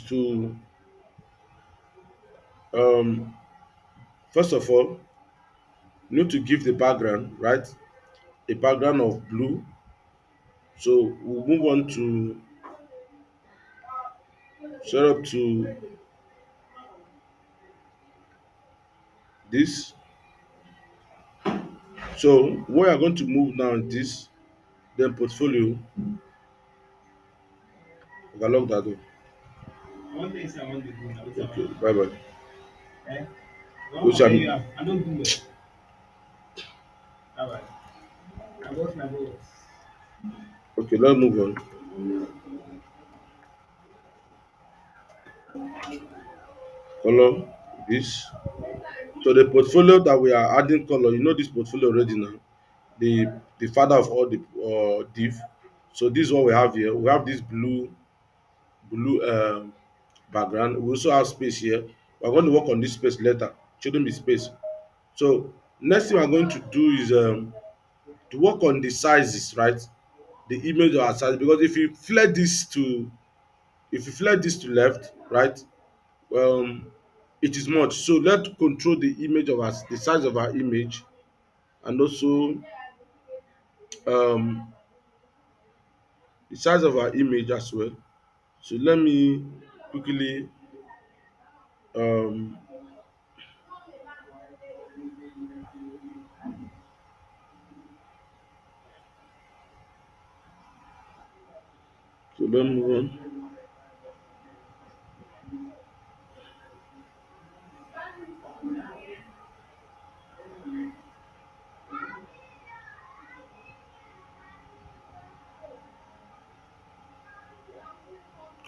to um, first of all, you need to give the background, right? A background of blue. So we'll move on to set up to this. So we are going to move now is this, then portfolio. I can lock that door. One thing I want to do now. Okay, bye bye. Eh? Which I don't do it. Bye bye. I got my boss. Okay, let's move on. Color this. So the portfolio that we are adding color, you know this portfolio already now. The father of all the div. So this is what we have here. We have this blue background. We also have space here. We're going to work on this space later. Shouldn't be space. So next thing we're going to do is to work on the sizes, right? The image of our size, because if you flare this to left, right, it is much. So let's control the image of us, the size of our image, and also um the size of our image as well. So let me quickly um so let me move on.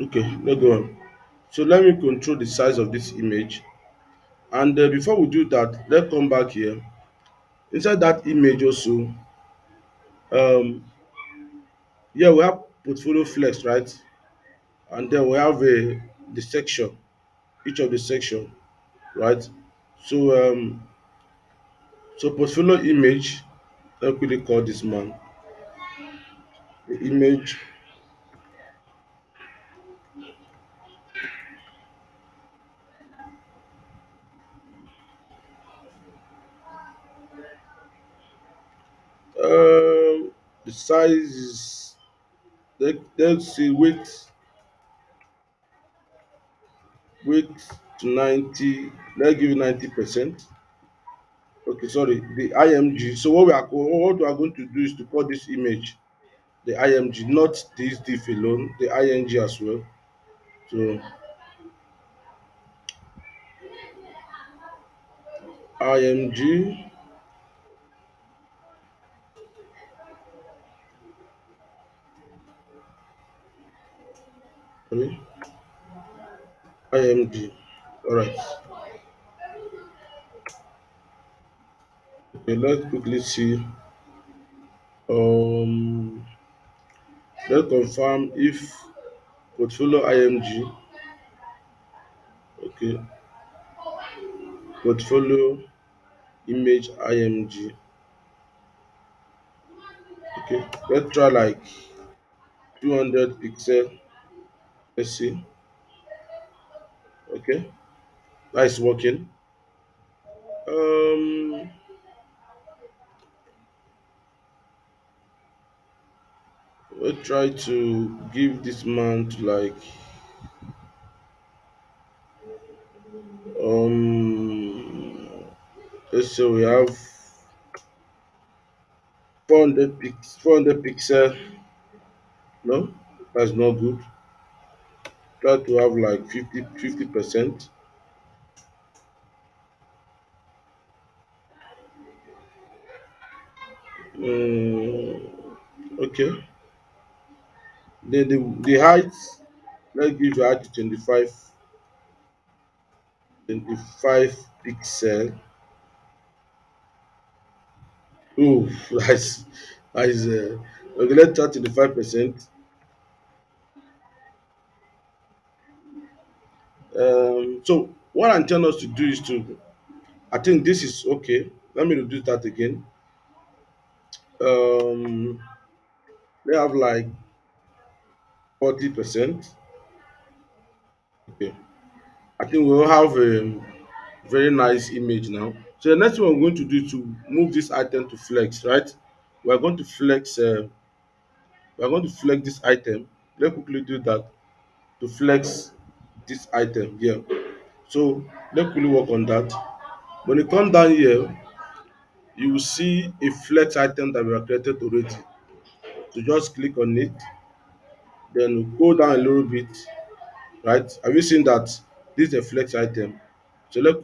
Okay, let's go on. So let me control the size of this image. And before we do that, let's come back here. Inside that image also, um yeah, we have portfolio flex, right? And then we have the section, each of the section, right? So portfolio image, let me quickly call this man. The image, the size is, let's see, weight to 90. Let's give you 90%. Okay, sorry, the IMG. So what we are going to do is to call this image the IMG, not this diff alone, the ING as well. So IMG, sorry, IMG. All right. Okay, let's quickly see. Um, let's confirm if portfolio IMG. Okay, portfolio image IMG. Okay, let's try like 200 pixel. Let's see. Okay, That is working. Um, we'll try to give this man to like um let's say we have 400 pixel. No, that's not good. Try to have like 50%. Okay. Then the height, let's give the height to 25 pixel. Oh, that's okay. Let's try 25%. So what I'm telling us to do is to, I think this is okay. Let me do that again. Um, they have like 40%. Okay. I think we'll have a very nice image now. So the next thing we're going to do is to move this item to flex, right? We're going to flex. We're going to flex this item. Let's quickly do that to flex this item here. So let's quickly work on that. When you come down here, you will see a flex item that we have created already. So just click on it, then go down a little bit, right? Have you seen that this is a flex item? So let's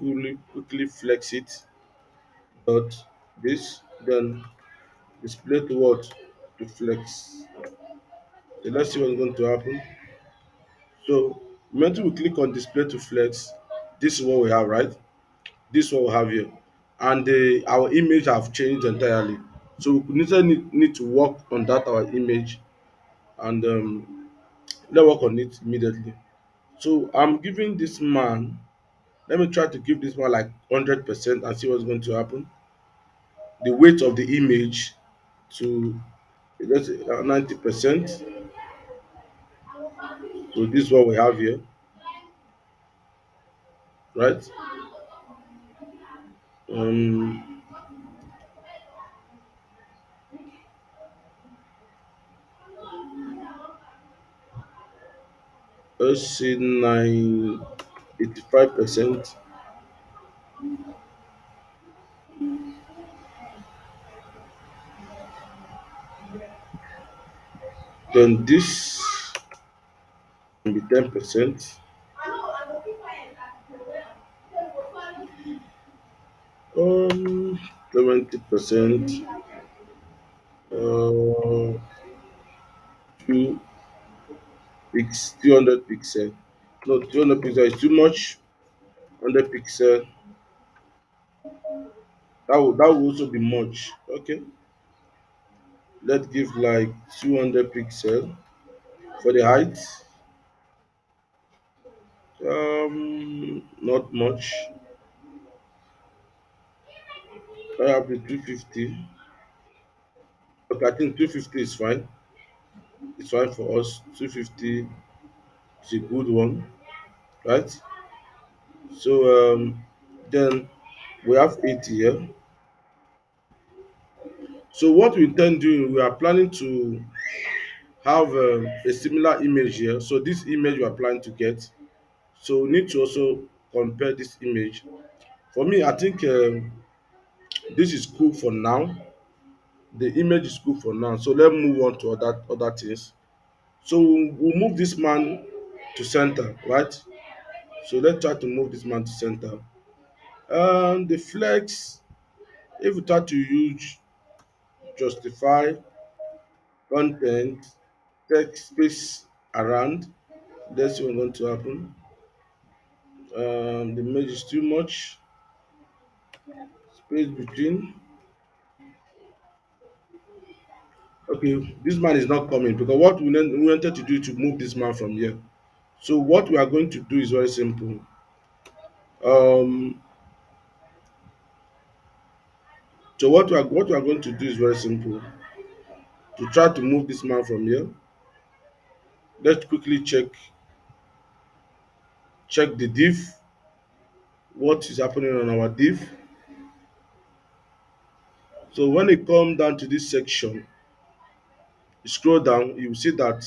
quickly flex it. Dot this, then display to what? To flex. So let's see what's going to happen. So immediately we click on display to flex. This is what we have, right? This is what we have here. And our image have changed entirely. So we need to work on that our image, and let's work on it immediately. So I'm giving this man, let me try to give this man like 100% and see what's going to happen. The weight of the image to, let's say, 90%. So this is what we have here, right? Um, let's say 85%. Then this can be 10%. 70%. Uh, two 200 pixel. No, 200 pixel is too much. 100 pixel. That would also be much. Okay, let's give like 200 pixel for the height. Not much. I have the 250. Okay, I think 250 is fine. It's fine for us. 250 is a good one, right? So then we have 80 here. So what we intend doing, we are planning to have a similar image here. So this image we are planning to get. So we need to also compare this image. For me, I think this is cool for now. The image is cool for now. So let's move on to other things. So we'll move this man to center, right? So let's try to move this man to center. The flex, if we try to use justify content, text space around, that's what's going to happen. The image is too much space between. Okay, this man is not coming because what we wanted to do to move this man from here. So what we are going to do is very simple. Um, so what we are going to do is very simple. To try to move this man from here, let's quickly check the div. what is happening on our div. So when you come down to this section, you scroll down, you will see that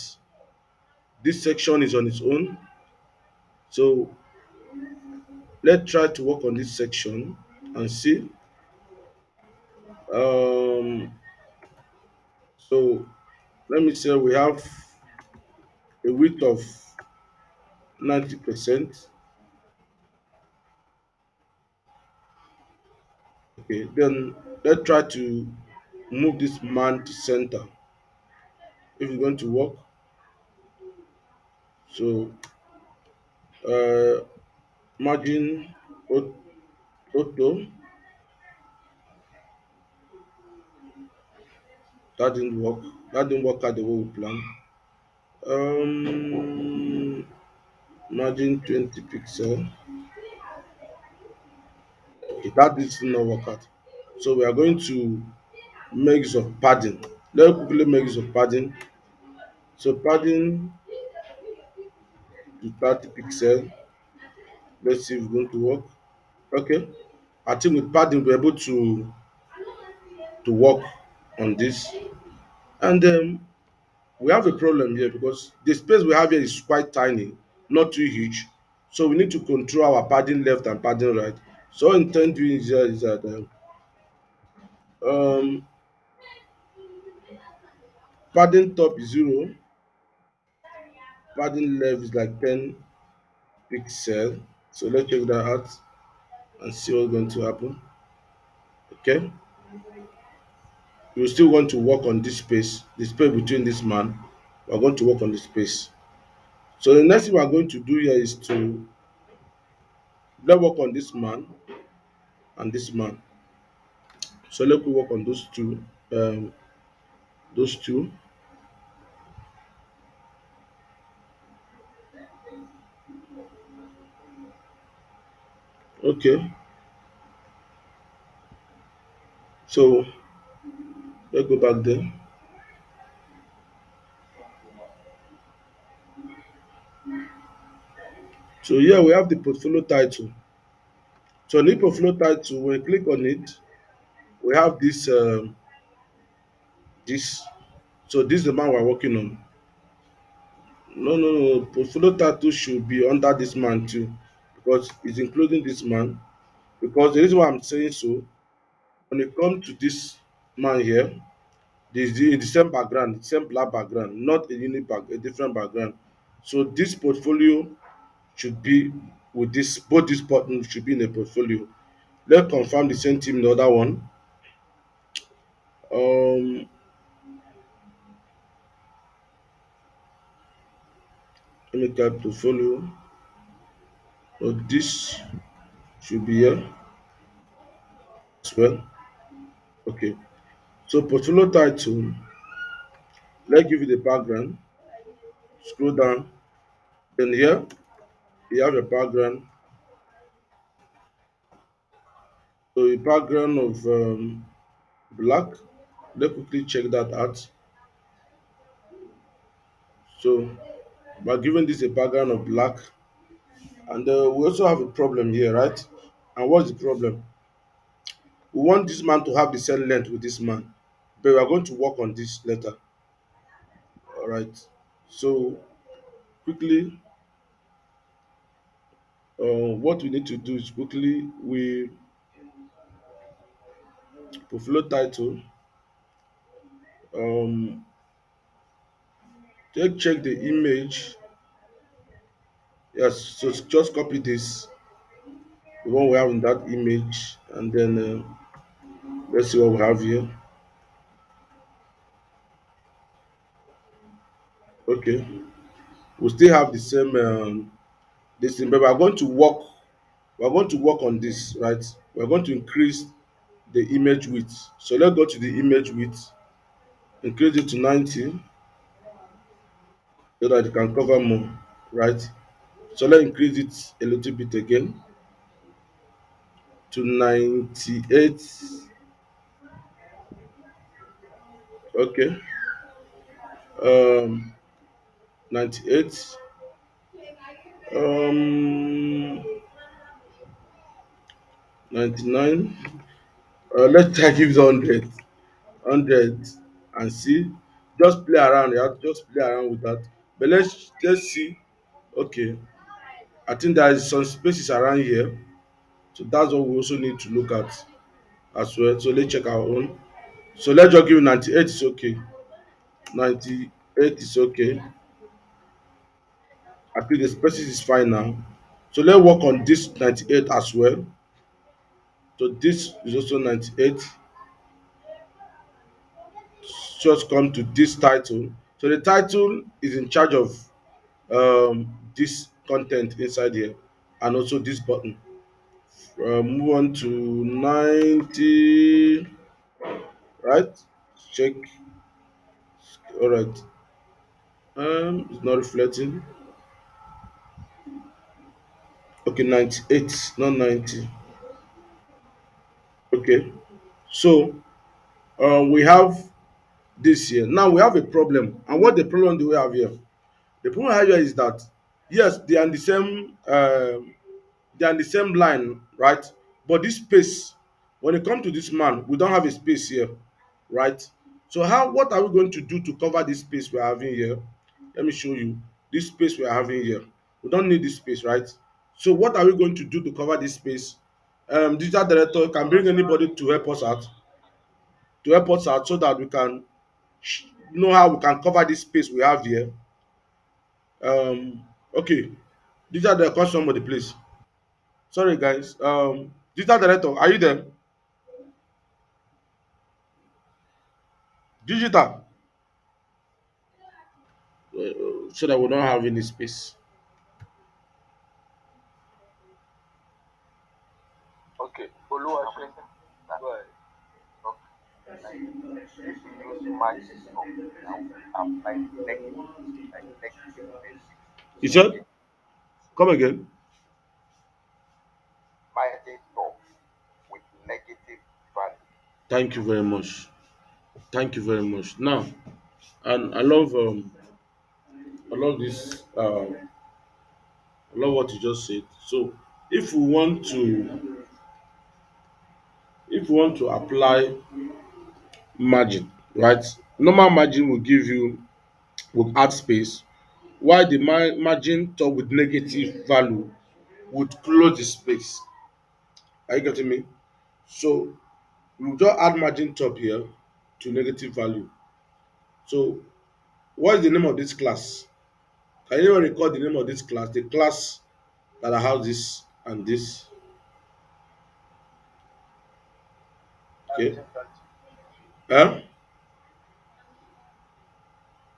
this section is on its own. So let's try to work on this section and see. Um, so let me say we have a width of 90%. Okay, then let's try to move this man to center if it's going to work. So uh, margin auto, that didn't work. That didn't work out the way we planned. Margin 20 pixel. Okay, that did still not work out. So we are going to make use of padding. Let's quickly make use of padding. So padding to 30 pixel. Let's see if it's going to work. Okay. I think with padding we're able to work on this. And we have a problem here because the space we have here is quite tiny, not too huge. So we need to control our padding left and padding right. So what I intend doing here is that um, padding top is 0, padding left is like 10 pixel. So let's check that out and see what's going to happen. Okay, we still want to work on this space, the space between this man. We're going to work on the space. So the next thing we're going to do here is to let's work on this man and this man. So let me work on those two. Um, those two. Okay. So let's go back there. So here we have the portfolio title. So the portfolio title, when you click on it, we have this. So this is the man we're working on. No, no, no. Portfolio title should be under this man too, because it's including this man. Because the reason why I'm saying so, when it comes to this man here, there's the same background, the same black background, not a unique back, a different background. So this portfolio should be with this, both these buttons should be in a portfolio. Let's confirm the same thing in the other one. Um, Let me type portfolio. So this should be here as well. Okay. So portfolio title, let's give it a background. Scroll down. Then here you have a background. So a background of black. Let's quickly check that out. So by giving this a background of black, and we also have a problem here, right? And what's the problem? We want this man to have the same length with this man, but we are going to work on this later. All right. So quickly, what we need to do is quickly we portfolio title. Um, check the image. Yes. So just copy this, the one we have in that image, and then let's see what we have here. Okay. We still have the same this thing, but we are going to work. We are going to work on this, right? We are going to increase the image width. So let's go to the image width, increase it to 90 so that it can cover more, right? So let's increase it a little bit again to 98. Okay. Um 98. Um 99. Let's try give it 100. 100 and see. Just play around, yeah, just play around with that. But let's see. Okay, I think there is some spaces around here, so that's what we also need to look at as well. So let's check our own. So let's just give 98 is okay. 98 is okay. I think the spaces is fine now. So let's work on this 98 as well. So this is also 98. Just come to this title. So the title is in charge of this content inside here, and also this button. Move on to 90, right? Check. All right. It's not reflecting. Okay, 98, not 90. Okay. So we have this here. Now we have a problem. And what the problem do we have here? The problem I have here is that yes, they are in the same they are in the same line, right? But this space, when it comes to this man, we don't have a space here, right? So how what are we going to do to cover this space we are having here? Let me show you this space we are having here. We don't need this space, right? So what are we going to do to cover this space? Digital director can bring anybody to help us out so that we can know how we can cover this space we have here. Okay, digital director, call somebody please. Sorry guys. Digital director, are you there? Digital, so that we don't have any space. Okay, Oluwaseun, go ahead. Okay, like if we use margin top and we apply negative, like negative basics You to said? negative Come again. margin top with negative value. Thank you very much. Thank you very much. Now, and I love this. I love what you just said. So, if we want to, if we want to apply margin, right? Normal margin will give you will add space, while the margin top with negative value would close the space. Are you getting me? So we will just add margin top here to negative value. So what is the name of this class? Can anyone recall the name of this class? The class that I have this and this. Okay. Margin title, Huh?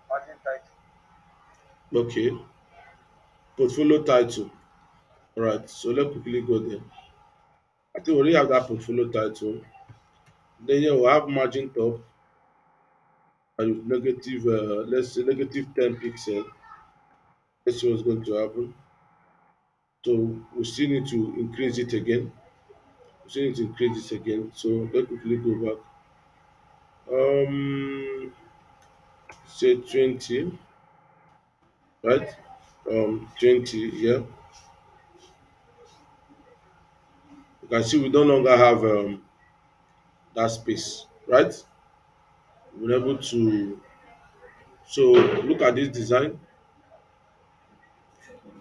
margin title. Okay. Portfolio title. Alright. So let's quickly go there. I think we already have that portfolio title. Then here we have margin top and with negative let's say negative 10 pixel. Let's see what's going to happen. So we still need to increase it again. We still need to increase it again. So let's quickly go back. Say 20, right? 20, yeah. You can see we no longer have that space, right? We're able to, so look at this design.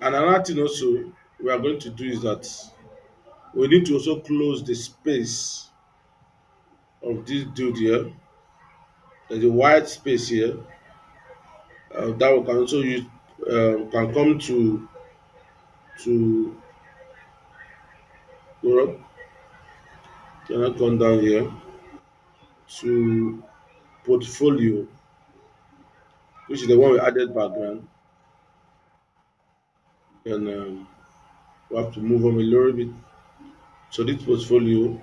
And another thing also we are going to do is that we need to also close the space of this dude here. There's a wide space here that we can also use, can come to go up, cannot come down here to portfolio, which is the one we added background. And we have to move on a little bit. So this portfolio,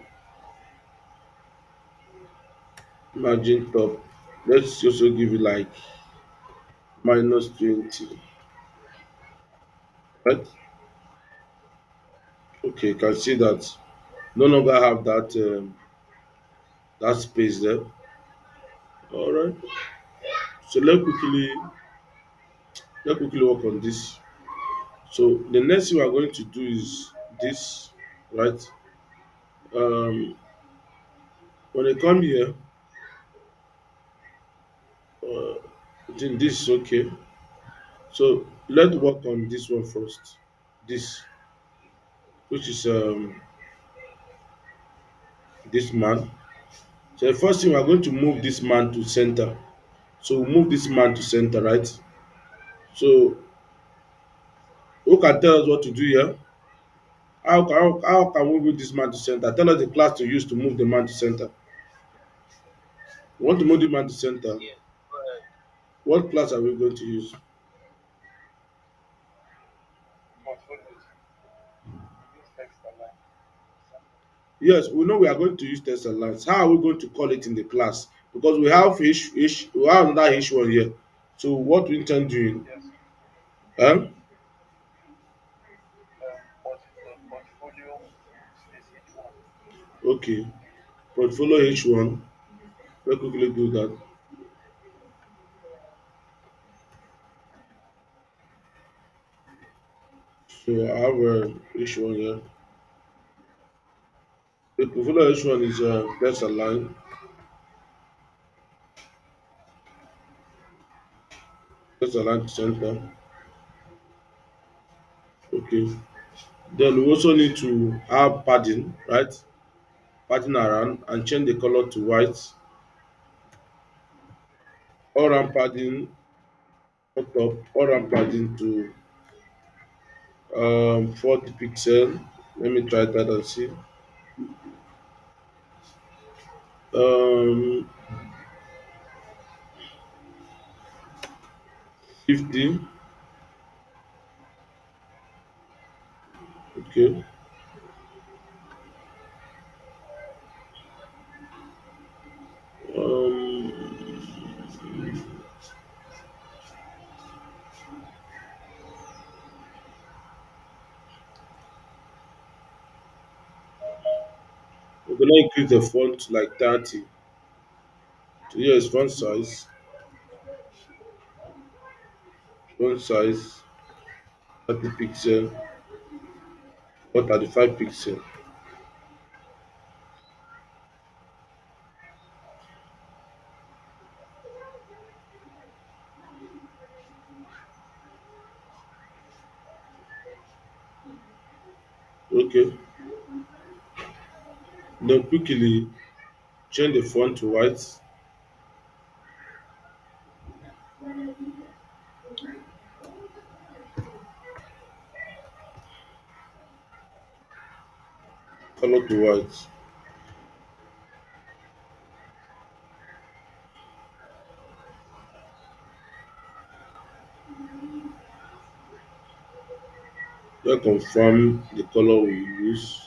margin top, let's also give it like -20, right? Okay, you can see that no longer have that space there. All right. So let's quickly work on this. So the next thing we are going to do is this, right? Um, when they come here, uh, I think this is okay. So let's work on this one first. This, which is this man. So the first thing we are going to move this man to center. So we move this man to center, right? So who can tell us what to do here? How can we move this man to center? Tell us the class to use to move the man to center. We want to move the man to center. Yes. Go ahead. What class are we going to use? Portfolios. Use text align. Yes, we know we are going to use test and lines. How are we going to call it in the class? Because we have another H1 here. So what we intend doing? Yes. Huh? Portfolio space H1. Okay. Portfolio H1. Let's quickly do that. So I have H1 here. The portfolio H1 is test and line. Test and line to center. Okay. Then we also need to add padding, right? Padding around and change the color to white. All round padding on top. All round padding to 40 pixel. Let me try that and see. um 50. Okay. We're gonna increase the font to like 30. So here is font size 30 pixel or 35 pixel. Okay. Then quickly change the font to white, color to white. Then confirm the color we use.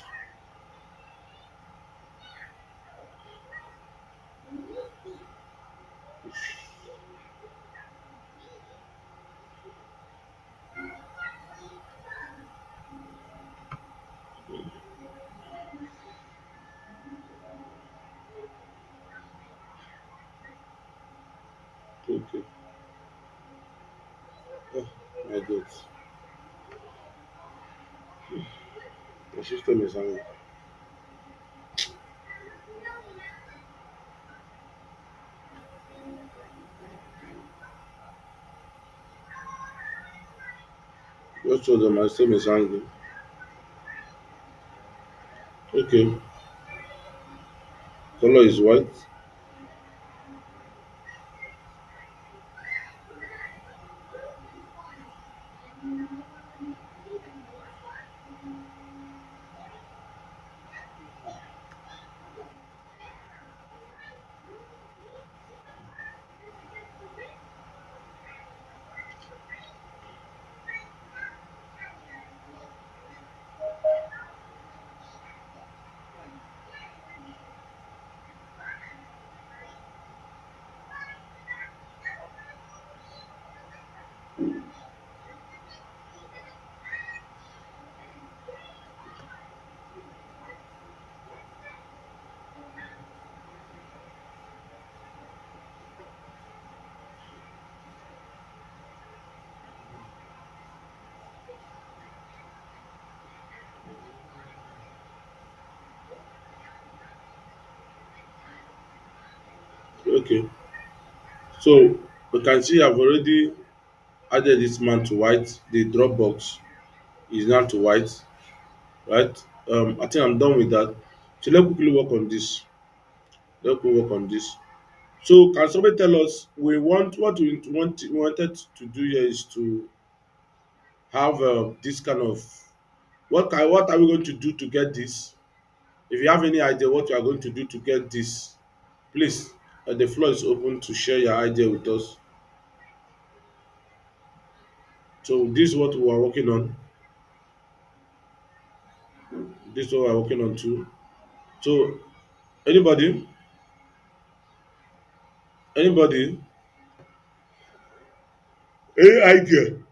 Okay. Oh my god. My system is hanging. Just so that my system is hanging. Okay. Color is white. Okay. So we can see I've already added this man to white. The Dropbox is now to white, right? I think I'm done with that. So let's quickly work on this. Let's quickly work on this. So can somebody tell us we want what we wanted to do here is to have this kind of what are we going to do to get this? If you have any idea what you are going to do to get this, please, the floor is open to share your idea with us. So this is what we are working on. This is what we are working on too. So anybody, anybody, any idea? Yeah,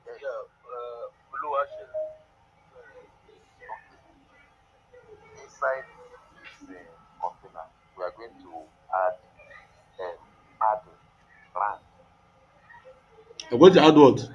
Oluwaseun. Okay. Inside this container, we are going to add padding, land. I'm going to add what?